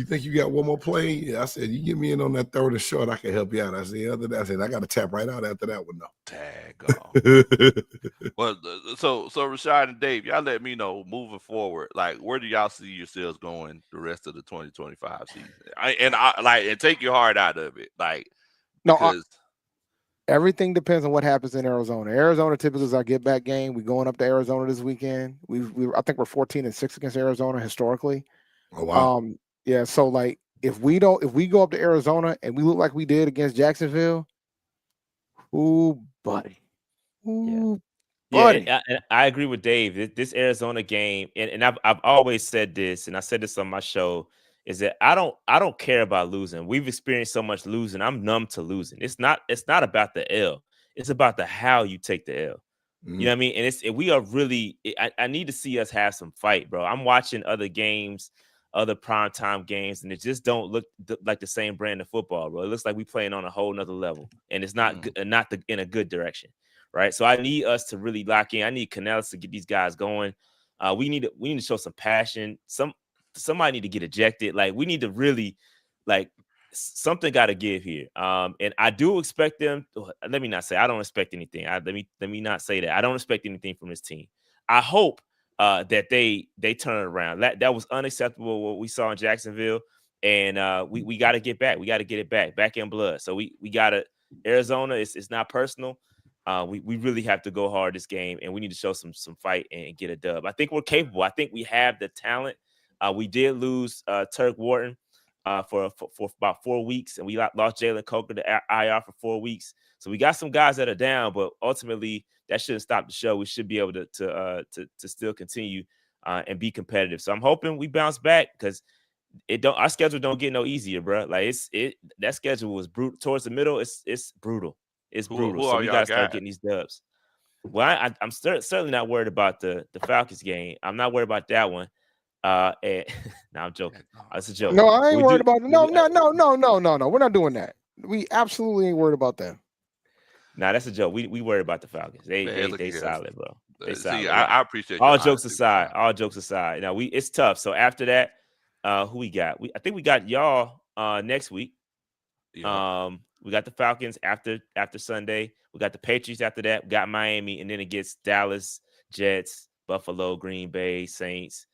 think you got one more play?" Yeah, I said, "You get me in on that third and short, I can help you out." I said, "Other than that, I said I got to tap right out after that one though." Tag on. Well, so Rashad and Dave, y'all let me know moving forward. Like, where do y'all see yourselves going the rest of the 2025 season? And take your heart out of it, like because. Everything depends on what happens in Arizona. Arizona typically is our get back game. We're going up to Arizona this weekend. I think we're 14-6 against Arizona historically. Oh wow. Yeah. So like if we go up to Arizona and we look like we did against Jacksonville, ooh, buddy. Ooh, buddy. Yeah, and I agree with Dave. This Arizona game, and I've always said this, and I said this on my show, is that I don't care about losing. We've experienced so much losing. I'm numb to losing. It's not about the L. It's about the how you take the L. You know what I mean? And we are really. I need to see us have some fight, bro. I'm watching other games, other primetime games, and it just don't look like the same brand of football, bro. It looks like we playing on a whole nother level, and it's not in a good direction, right? So I need us to really lock in. I need Canales to get these guys going. We need to show some passion. Somebody need to get ejected. Like we need to really, like something got to give here. And I do expect them. Let me not say I don't expect anything. Let me not say that I don't expect anything from this team. I hope that they turn it around. That was unacceptable what we saw in Jacksonville, and we got to get back. We got to get it back in blood. So we got to Arizona. It's not personal. We really have to go hard this game, and we need to show some fight and get a dub. I think we're capable. I think we have the talent. We did lose Turk Wharton for about 4 weeks, and we lost Jalen Coker to IR for 4 weeks. So we got some guys that are down, but ultimately that shouldn't stop the show. We should be able to still continue and be competitive. So I'm hoping we bounce back because our schedule don't get no easier, bro. Like that schedule was brutal towards the middle. It's brutal. It's brutal. So we gotta start getting these dubs. Well, I'm certainly not worried about the Falcons game. I'm not worried about that one. No, I'm joking. That's a joke. No, I ain't worried about it. No. We're not doing that. We absolutely ain't worried about them. Nah, that's a joke. We worry about the Falcons. They solid, bro. They solid. See, I appreciate all jokes aside. All jokes aside. Now it's tough. So after that, who we got? I think we got y'all next week. Yeah. We got the Falcons after Sunday. We got the Patriots after that. We got Miami, and then it gets Dallas, Jets, Buffalo, Green Bay, Saints,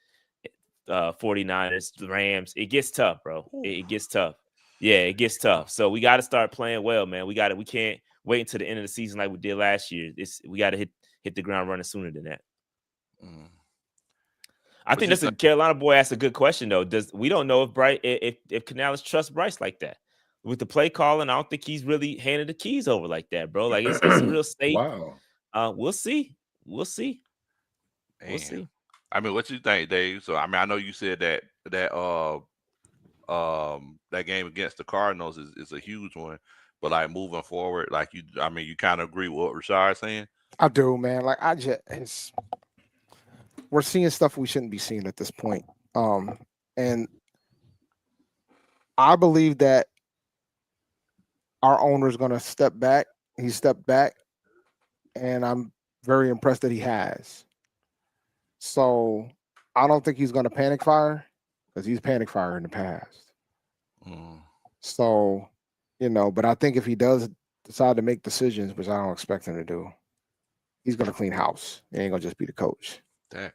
49ers, the Rams. It gets tough, bro. It gets tough. Yeah, it gets tough. So we got to start playing well, man. We can't wait until the end of the season like we did last year. We got to hit the ground running sooner than that. I think that's a Carolina boy asked a good question though. We don't know if Canales trusts Bryce like that. With the play calling, I don't think he's really handed the keys over like that, bro. Like it's a real state. Wow. We'll see. Man. We'll see. I mean, what you think, Dave? So I mean, I know you said that game against the Cardinals is a huge one, but like moving forward, like you kind of agree with what Rashad's saying? I do, man. Like we're seeing stuff we shouldn't be seeing at this point. And I believe that our owner is going to step back. He stepped back, and I'm very impressed that he has. So I don't think he's going to panic fire because he's panic fire in the past. So, but I think if he does decide to make decisions, which I don't expect him to do, he's going to clean house. He ain't going to just be the coach. I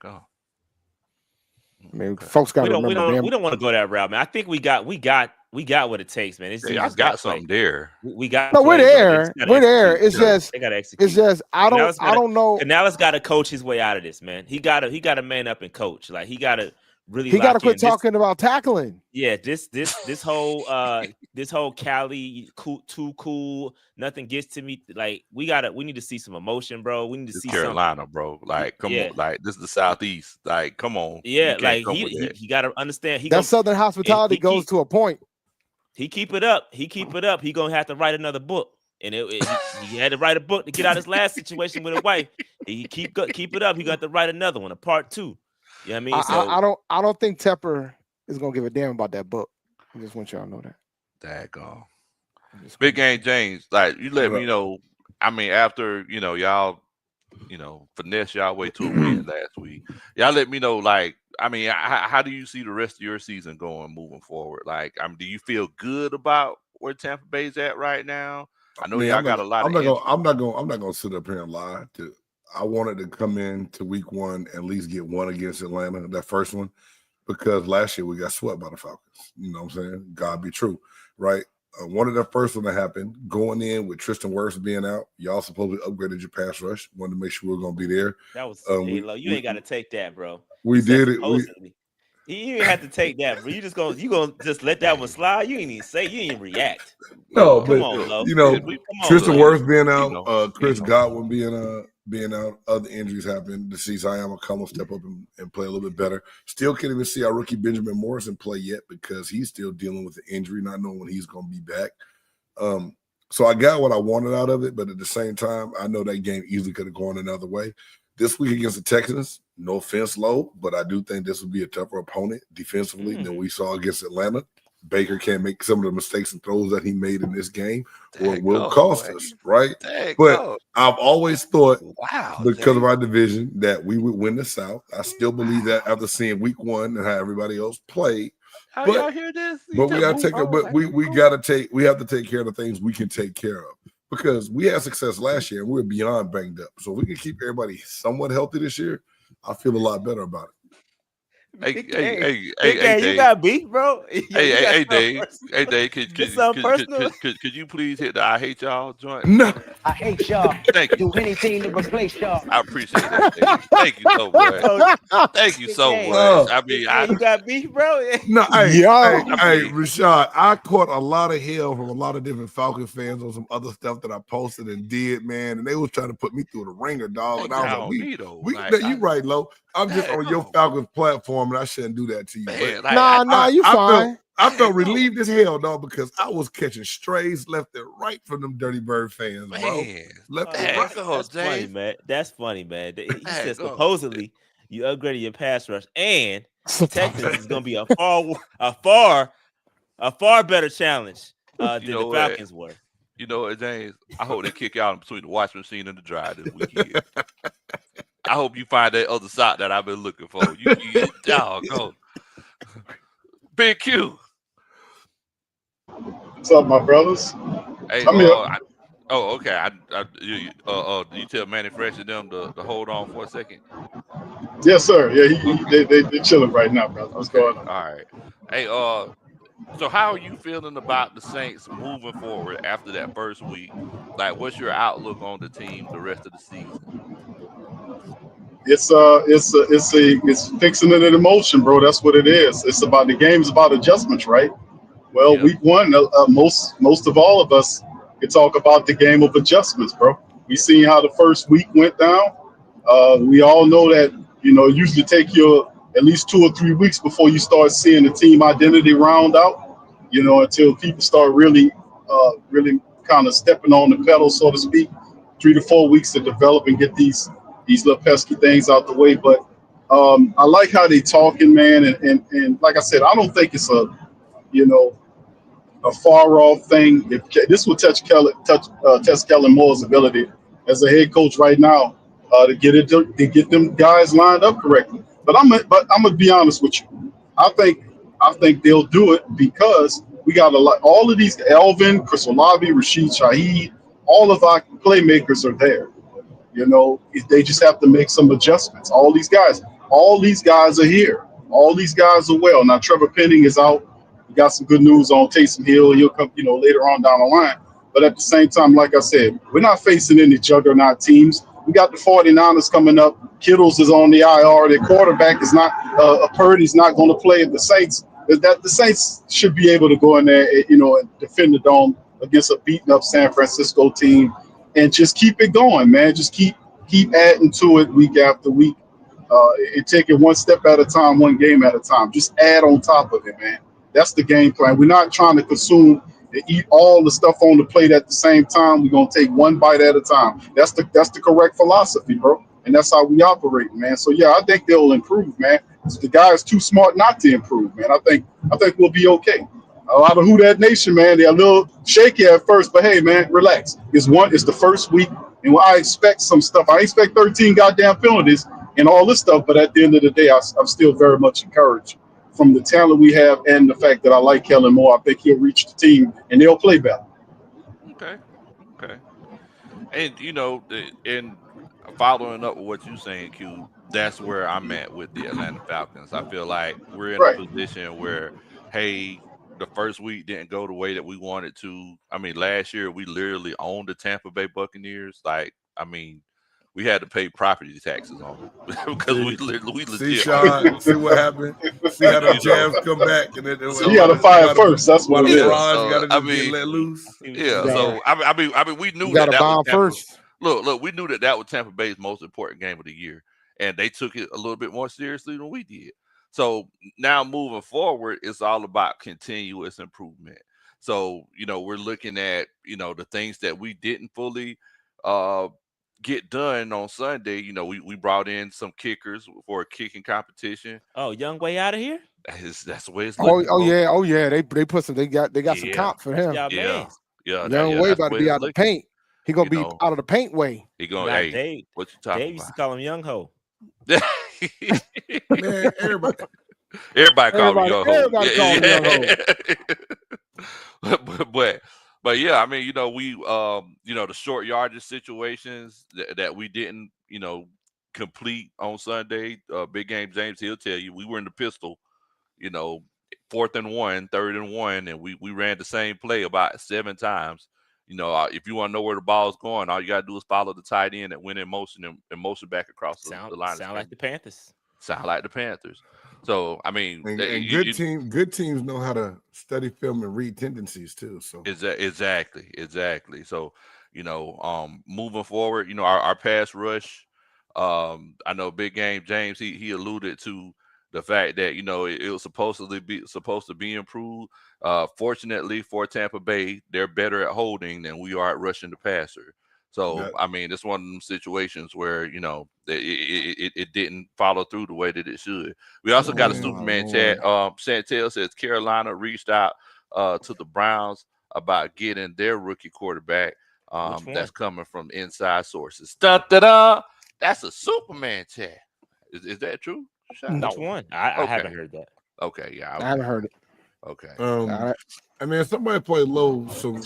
mean, folks got to remember. We don't want to go that route, man. I think we got we got what it takes, man. Yeah, y'all got something there. We got. No, we're there. We're there. It's just they got to execute. It's just I don't know. Canales got to coach his way out of this, man. He got to man up and coach. Like he got to really. He got to quit talking about tackling. Yeah, this whole Cali too cool, nothing gets to me. Like we need to see some emotion, bro. We need to see Carolina, something. Bro. Like come on, like this is the Southeast. Like come on. Yeah, like he got to understand. That Southern hospitality goes to a point. He keep it up. He gonna have to write another book, and he had to write a book to get out his last situation with a wife. He keep it up. He got to write another one, a part 2. You know what I mean? So I don't think Tepper is gonna give a damn about that book. I just want y'all to know that. Daggone. Big Game James, like you let me know. I mean, after y'all, finesse y'all way to a win last week. Y'all let me know, like, I mean, how do you see the rest of your season going moving forward? Like, I mean, do you feel good about where Tampa Bay's at right now? I know y'all got a lot. I'm not gonna sit up here and lie. I wanted to come in to week 1 at least get one against Atlanta, that first one, because last year we got swept by the Falcons. You know what I'm saying? God be true, right? One of the first one that happened, going in with Tristan Wirfs being out, y'all supposedly upgraded your pass rush. Wanted to make sure we were going to be there. That was you ain't got to take that, bro. We did it. You didn't have to take that, bro. You gonna just let that one slide. You ain't even say. You ain't even react. No, come but on, Lo. Tristan Wirfs being out, Chris Godwin being out, other injuries happen. To see Zion Coma step up and play a little bit better. Still can't even see our rookie Benjamin Morrison play yet because he's still dealing with the injury, not knowing when he's going to be back. So I got what I wanted out of it, but at the same time, I know that game easily could have gone another way. This week against the Texans, no offense, Lo, but I do think this will be a tougher opponent defensively than we saw against Atlanta. Baker can't make some of the mistakes and throws that he made in this game, or it will cost us, right? But I've always thought, because of our division, that we would win the South. I still believe that after seeing week 1 and how everybody else played. How y'all hear this? But we gotta take we have to take care of the things we can take care of. Because we had success last year and we were beyond banged up. So if we can keep everybody somewhat healthy this year, I feel a lot better about it. Hey, you got beef, bro. Hey, Dave. Hey, Dave, could you please hit the I hate y'all joint? No. I hate y'all. Thank you. Do anything to replace y'all. I appreciate that, Dave. Thank you so much. Thank you so much. I mean, you got beef, bro. No, hey, Rashad, I caught a lot of hell from a lot of different Falcon fans on some other stuff that I posted and did, man. And they was trying to put me through the ringer, dog. And I was like, you right, Lo. I'm just on your Falcons platform, and I shouldn't do that to you. Man, you fine. I felt relieved as hell, dog, because I was catching strays left and right from them Dirty Bird fans, bro. Left and right. That's funny, man. That's funny, man. He said supposedly you upgraded your pass rush, and Texans is going to be a far better challenge than the Falcons were. You know what, James? I hope they kick out in between the washing machine and the dryer this weekend. I hope you find that other sock that I've been looking for. You dog, go. Big Q. What's up, my brothers? Hey, okay. You tell Manny Fresh and them to hold on for a second. Yes, sir. Yeah, they chilling right now, brother. What's going on? All right. Hey, so how are you feeling about the Saints moving forward after that first week? Like, what's your outlook on the team the rest of the season? It's fixing it in motion, bro. That's what it is. It's about the game's about adjustments, right? Well, week 1, most of all of us can talk about the game of adjustments, bro. We seen how the first week went down. We all know that it usually take you at least 2 or 3 weeks before you start seeing the team identity round out. Until people start really kind of stepping on the pedal, so to speak. 3 to 4 weeks to develop and get these little pesky things out the way. But I like how they talking, man. And like I said, I don't think it's a far off thing. If this will test Kellen Moore's ability as a head coach right now to get them guys lined up correctly. But I'm gonna be honest with you. I think they'll do it because we got all of these Alvin, Chris Olave, Rashid Shaheed, all of our playmakers are there. They just have to make some adjustments. All these guys are here. All these guys are well. Now Trevor Penning is out We got some good news on Taysom Hill. He'll come, later on down the line. But at the same time, like I said, we're not facing any juggernaut teams. We got the 49ers coming up. Kittles is on the IR. Their quarterback is not Purdy's not going to play. The Saints should be able to go in there, and defend the dome against a beaten up San Francisco team, and just keep it going, man. Just keep adding to it week after week, and take it one step at a time, one game at a time. Just add on top of it, man. That's the game plan. We're not trying to consume and eat all the stuff on the plate at the same time. We're gonna take one bite at a time. That's the correct philosophy, bro. And that's how we operate, man. So yeah, I think they'll improve, man. The guy is too smart not to improve, man. I think we'll be okay. A lot of Who Dat Nation, man, they're a little shaky at first, but hey, man, relax. It's the first week, and I expect some stuff. I expect 13 goddamn penalties and all this stuff, but at the end of the day, I'm still very much encouraged from the talent we have and the fact that I like Kellen Moore. I think he'll reach the team and they'll play better. Okay. And and following up with what you're saying, Q, that's where I'm at with the Atlanta Falcons. I feel like we're in a position where, hey, the first week didn't go the way that we wanted to. I mean, last year we literally owned the Tampa Bay Buccaneers. We had to pay property taxes on them because we legit. See, Sean, see what happened. See how the jams come back, and then you got to fire first. That's what it is. Got to get let loose. Yeah. So I mean, we knew that was first. Look, we knew that was Tampa Bay's most important game of the year, and they took it a little bit more seriously than we did. So now moving forward, it's all about continuous improvement. So we're looking at the things that we didn't fully get done on Sunday. We brought in some kickers for a kicking competition. Oh, Young way out of here. That's the way it's looking. Oh yeah. They put some. They got some comp for him. Yeah. Young way about to be out of the paint. He gonna be out of the paint way. He gonna. Hey, Dave, what you talking Dave used to call him Young Ho. Man, everybody call him Young Ho. Everybody call him Young Ho. But yeah, I mean, we the short yardage situations that we didn't, complete on Sunday. Big game James, he'll tell you, we were in the pistol, 4th and 1, 3rd and 1, and we ran the same play about 7 times. If you want to know where the ball's going, all you gotta do is follow the tight end that went in motion and motion back across the line. Sound like the Panthers. Sound like the Panthers. So I mean, good teams know how to study film and read tendencies too. So exactly. So moving forward, our pass rush. I know Big Game James. He alluded to the fact that it was supposed to be improved. Fortunately for Tampa Bay, they're better at holding than we are at rushing the passer. So I mean, it's one of them situations where it didn't follow through the way that it should. We also got a Superman chat. Chantel says Carolina reached out to the Browns about getting their rookie quarterback. That's coming from inside sources. Da-da-da! That's a Superman chat. Is that true? Which one? I haven't heard that. Okay, yeah, I haven't heard it. Okay. I mean, somebody play low some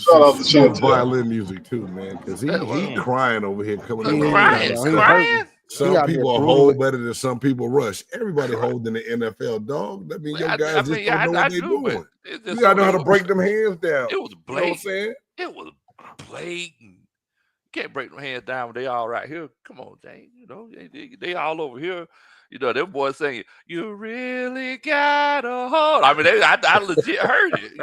violin music too, man, because he crying over here coming. Crying. Some people hold better than some people rush. Everybody holding the NFL, dog. That means your guys just don't know what they're doing. You gotta know how to break them hands down. It was blatant. You know what I'm saying? It was blatant. You can't break them hands down when they all right here. Come on, James. They all over here. Them boys saying, "You really got a hold." I mean, I legit heard it.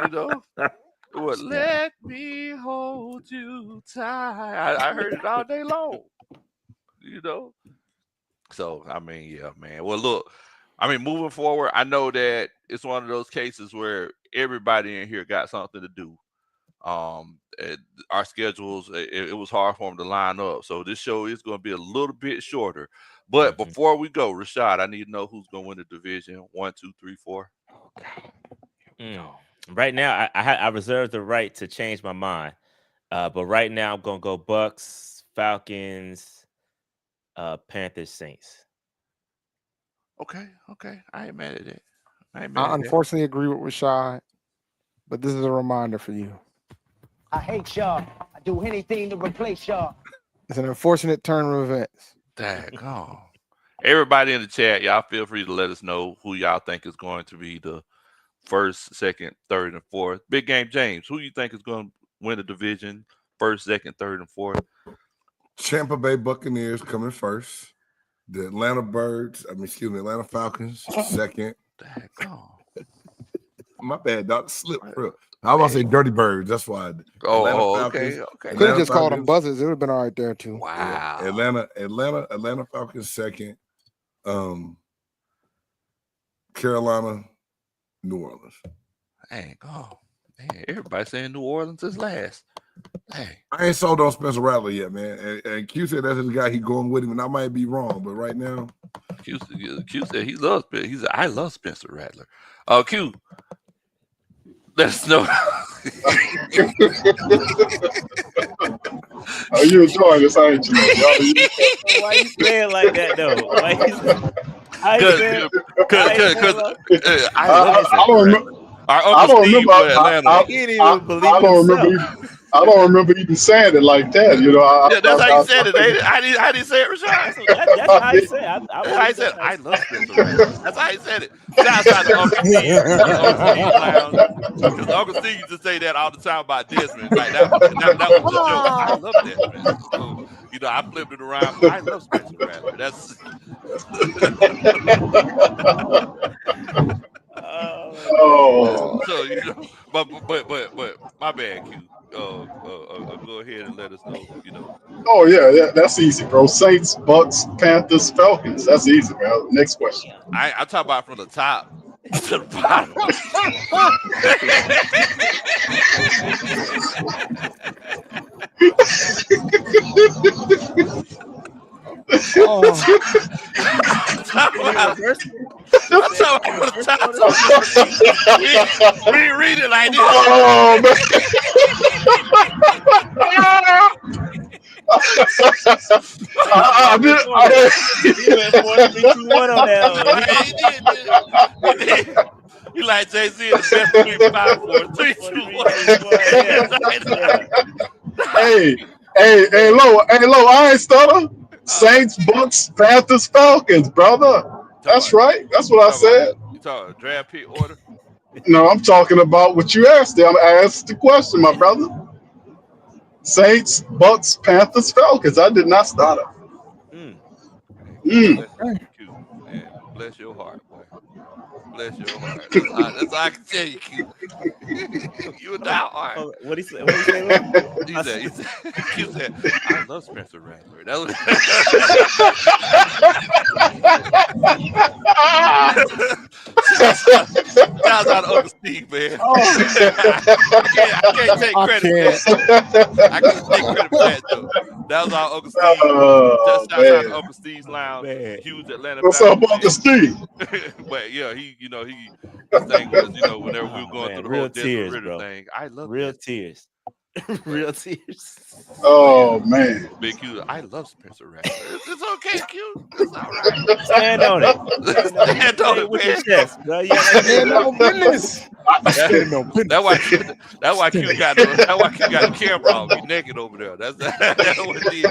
Well, let me hold you tight. I heard it all day long. So I mean, yeah, man. Well, look, I mean, moving forward, I know that it's one of those cases where everybody in here got something to do. Our schedules, it was hard for them to line up. So this show is going to be a little bit shorter. But before we go, Rashad, I need to know who's going to win the division. 1, 2, 3, 4. Right now, I reserve the right to change my mind. But right now, I'm going to go Bucks, Falcons, Panthers, Saints. Okay. I ain't mad at it. I unfortunately agree with Rashad, but this is a reminder for you. I hate y'all. I do anything to replace y'all. It's an unfortunate turn of events. Daggone. Everybody in the chat, y'all feel free to let us know who y'all think is going to be the first, second, third, and fourth. Big game, James. Who you think is going to win the division? First, second, third, and fourth. Tampa Bay Buccaneers coming first. The Atlanta Falcons second. My bad, Dr. Slip. Bro. I was going to say Dirty Birds. That's why. Okay. Could have just called them buzzards. It would have been all right there too. Wow. Yeah. Atlanta Falcons second. Carolina, New Orleans. Dang, man, everybody saying New Orleans is last. Dang. I ain't sold on Spencer Rattler yet, man. And Q said that's the guy he going with him, and I might be wrong, but right now, Q said he loves. He said I love Spencer Rattler. Q, let us know. Are you enjoying this, ain't you? Why you saying like that though? I don't remember. I don't remember even saying it like that. You know, that's how you said it. How did you say it, Rashad? That's how he said it. I said I love Spencer Rattler. That's how he said it. Shout out to Uncle Steve. Because Uncle Steve used to say that all the time about Desmond. Like that was the joke. I love Desmond. So, you know, I flipped it around. I love Spencer Rattler. That's. So you know, but my bad, Q. Go ahead and let us know. You know. Oh yeah, that's easy, bro. Saints, Bucks, Panthers, Falcons. That's easy, bro. Next question. I talk about from the top to the bottom. Read it like this. Oh, man. You like Jay-Z, the best 3, 5, 4, 3, 2, 1. Hey, low, I ain't stutter. Saints, Bucks, Panthers, Falcons, brother. That's right. That's what I said. You talking draft pick order? No, I'm talking about what you asked. I asked the question, my brother. Saints, Bucks, Panthers, Falcons. I did not stutter. Bless your heart, boy. Bless your heart. That's all I can tell you, Q. You a diehard. What he say? Q said, I love Spencer Rattler. That was Shout out to Uncle Steve, man. I can't take credit for that. I can't take credit for that, though. That was our Uncle Steve. Shout out to Uncle Steve's Lounge. Huge Atlanta. What's up, Uncle Steve? But yeah, his thing was, whenever we were going through the whole tears, Ritter thing, I love real tears. Real tears. Oh man, Big Q, I love Spencer Rattler. It's okay, Q. It's all right. Stand on it. Stand on it with your chest, bro. Stand on business. That's why Q got the camera on. He naked over there. That's what he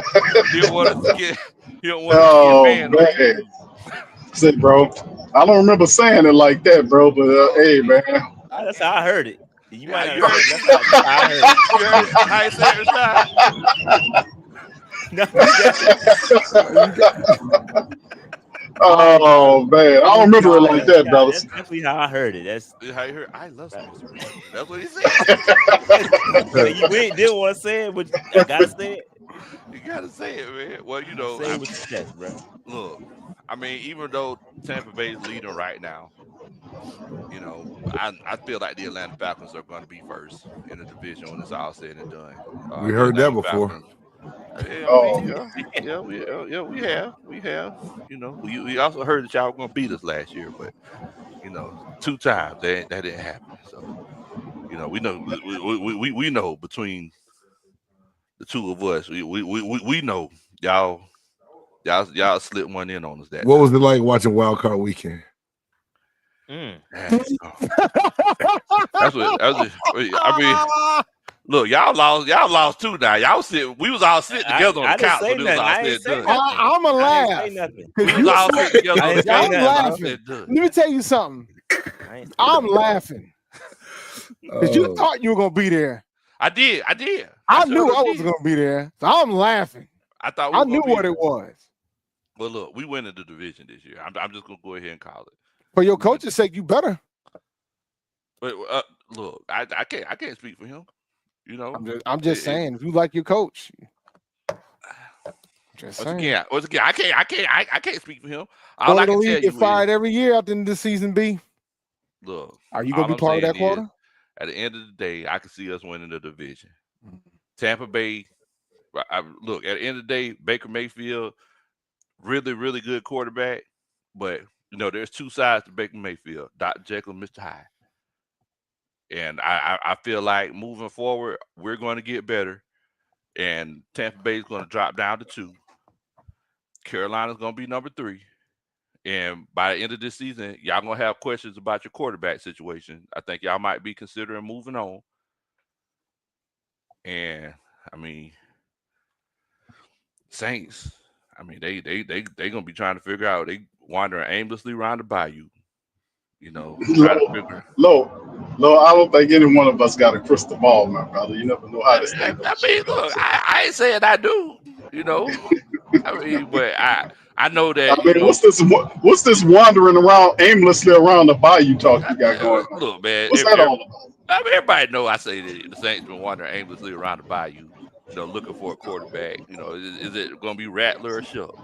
don't want us to get. He don't want us to get banned. Say, bro, I don't remember saying it like that, bro. But hey, man, that's how I heard it. You might have heard it. That's how I heard it. You heard it? How you say it, Oh man, I don't remember it like that, brother. That's definitely how I heard it. That's how you heard. I love Spencer Rattler. That's what he said. You didn't want to say it, but I gotta say it. You gotta say it, man. Well, say it with your chest, bro. Look, I mean, even though Tampa Bay is leading right now, I feel like the Atlanta Falcons are going to be first in the division when it's all said and done. We heard that before. Falcons, we have. We also heard that y'all were going to beat us last year, but 2 times that didn't happen. So, we know we know between the two of us, we know y'all slipped one in on us. That what was it like watching Wild Card Weekend? That's what I mean. Look, y'all lost 2 now. We was all sitting together on the couch when it was all said and done. I'm a laugh. We was all sitting together on the couch. I'm laughing. Let me tell you something. I'm laughing because you thought you were gonna be there. I did. I knew I was gonna be there, so I'm laughing. I thought I knew what it was. Well, look, we win in the division this year. I'm just gonna go ahead and call it. For your coach's sake, you better. But look, I can't speak for him. You know, I'm just saying, if you like your coach. Just once saying. again, I can't speak for him. All All I the can league tell get you fired is, every year at the end of the season. B. Look, Are you gonna be part of that quota? At the end of the day, I can see us winning the division. Tampa Bay. Look, at the end of the day, Baker Mayfield, really, really good quarterback. But you know, there's two sides to Baker Mayfield: Dr. Jekyll and Mr. Hyde. And I feel like moving forward, we're going to get better. And Tampa Bay is going to drop down to 2. Carolina's going to be number 3. And by the end of this season, y'all going to have questions about your quarterback situation. I think y'all might be considering moving on. And, I mean, Saints, I mean, they going to be trying to figure out. They wandering aimlessly around the bayou. You know, Low, I don't think any one of us got a crystal ball, my brother. You never know how this thing goes. I mean, look, I ain't saying I do, you know. I mean, but I know that. I mean, what's this wandering around aimlessly around the bayou talk you got going on? Look, man, what's that all about? I mean, everybody know I say that the Saints been wandering aimlessly around the bayou, you know, looking for a quarterback. You know, is it going to be Rattler or Shuck?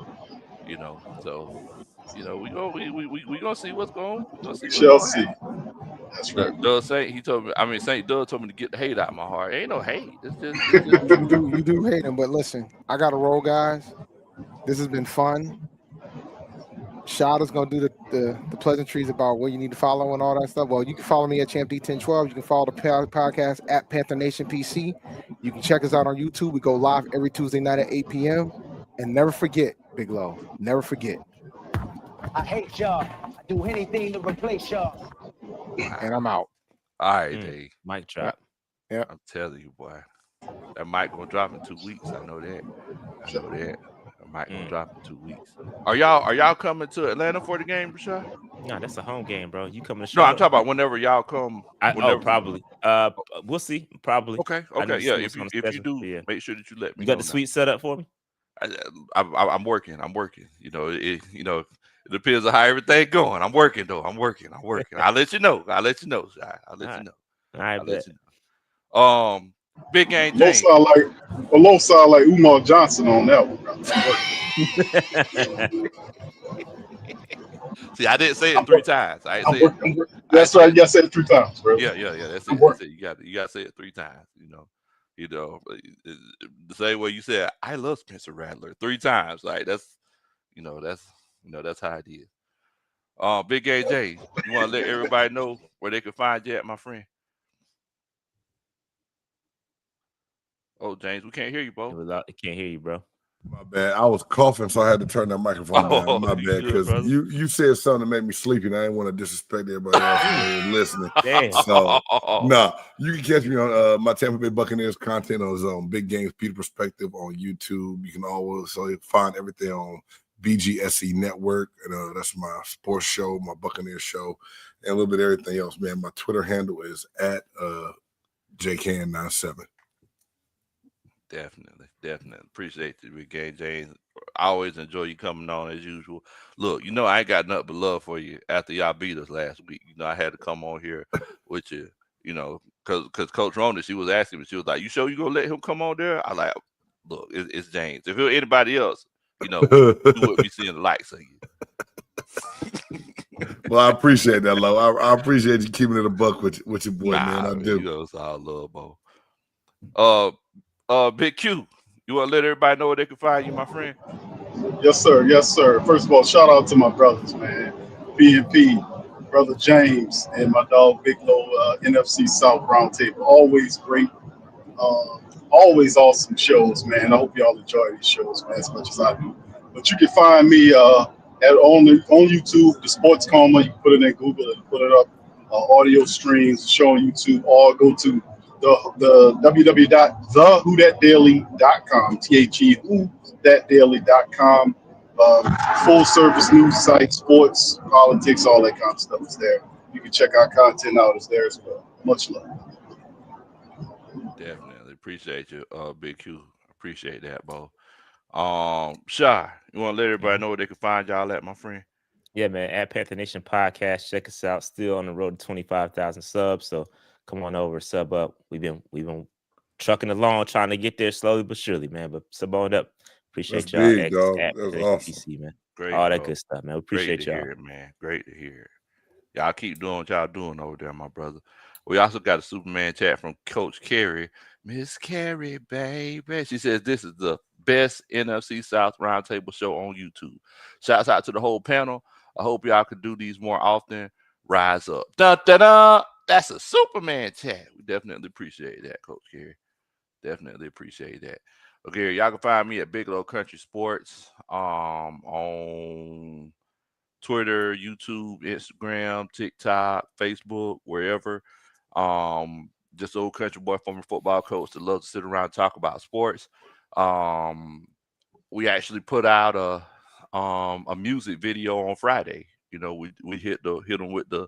You know, so. You know, we gonna see what's going. We shall see. That's right. Doug Saint, Saint Doug told me to get the hate out of my heart. Ain't no hate. It's just you do hate him, but listen, I got to roll, guys. This has been fun. Rashad is gonna do the pleasantries about where you need to follow and all that stuff. Well, you can follow me at Champ D1012. You can follow the podcast at Panther Nation PC. You can check us out on YouTube. We go live every Tuesday night at 8 p.m. And never forget, Big Low. Never forget. I hate y'all. I do anything to replace y'all. And I'm out. All right, Dave. Mic drop. Yeah. I'm telling you, boy. That mic gonna drop in 2 weeks. I know that. That mic gonna drop in 2 weeks. Are y'all coming to Atlanta for the game, Rashad? No, that's a home game, bro. You coming to No, I'm talking about whenever y'all come. Probably. We'll see. Probably. Okay. Yeah. If you do, make sure that you let me. You got know the suite set up for me? I'm working. You know, it depends on how everything going. I'm working though. I'll let you know. I'll let you know. All right, bet. Big game. Low sound like Umar Johnson on that one. See, I didn't say it 3 times. That's right. You got to say it 3 times, bro. Yeah. That's it. You got to say it 3 times. You know, the same way you said, I love Spencer Rattler 3 times. Like that's how it is. Big AJ, you want to let everybody know where they can find you at, my friend? Oh, James, we can't hear you, bro. I can't hear you, bro. My bad. I was coughing, so I had to turn that microphone down. My bad, because you said something that made me sleepy, and I didn't want to disrespect everybody else listening. Damn. So, you can catch me on my Tampa Bay Buccaneers content on Big Games Peter Perspective on YouTube. You can always find everything on BGSE Network. And, that's my sports show, my Buccaneers show, and a little bit of everything else, man. My Twitter handle is at JKN97. Definitely. Appreciate you, Big Game James. I always enjoy you coming on as usual. Look, I ain't got nothing but love for you after y'all beat us last week. I had to come on here with you, because Coach Rona, she was asking me, she was like, "You sure you gonna let him come on there?" I like, look, it's James. If it was anybody else, we wouldn't be seeing the likes of you. Well, I appreciate that, Lo. I appreciate you keeping it a buck with your boy, man. I do. It's all love, Bo. Big Q, you want to let everybody know where they can find you, my friend? Yes, sir. First of all, shout out to my brothers, man. BNP, Brother James, and my dog Big Low, NFC South Roundtable. Always great, always awesome shows, man. I hope y'all enjoy these shows, man, as much as I do. But you can find me on YouTube, the Sports Coma. You can put it in Google and put it up. Audio streams, show on YouTube, or go to the www.thewhothatdaily.com, whothatdaily.com. Full service news site, sports, politics, all that kind of stuff is there. you can check our content out. It's there as well. Much love. Definitely appreciate you, Big Q. Appreciate that, Bo. Shy, you want to let everybody know where they can find y'all at, my friend? Yeah, man. At Panther Nation Podcast. Check us out. Still on the road to 25,000 subs. So come on over, sub up. We've been trucking along, trying to get there slowly but surely, man. But sub on up. That's Appreciate y'all. big, dog. At That's Panther Nation awesome. PC, man. Great, All that bro. good stuff, man. We Great appreciate to y'all. hear it, man. Great to hear it. Y'all keep doing what y'all doing over there, my brother. We also got a Superman chat from Coach Carey. Miss Carey, baby. She says this is the best NFC South Roundtable show on YouTube. Shouts out to the whole panel. I hope y'all can do these more often. Rise up. Dun, dun, dun. That's a Superman chat. We definitely appreciate that, Coach Carey. Definitely appreciate that. Okay, y'all can find me at Big Low Country Sports on Twitter, YouTube, Instagram, TikTok, Facebook, wherever. Just old country boy, former football coach that loves to sit around and talk about sports. We actually put out a music video on Friday. You know, we hit them with the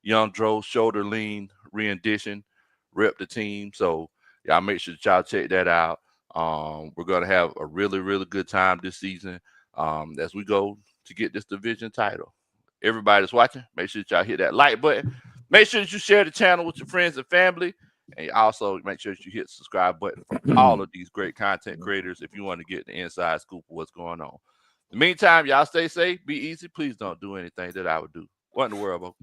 Young Dro shoulder lean rendition, rep the team. So y'all make sure that y'all check that out. We're gonna have a really, really good time this season as we go to get this division title. Everybody that's watching, make sure that y'all hit that like button. Make sure that you share the channel with your friends and family. And also make sure that you hit the subscribe button for all of these great content creators if you want to get the inside scoop of what's going on. In the meantime, y'all stay safe, be easy. Please don't do anything that I would do. What in the world, Bo?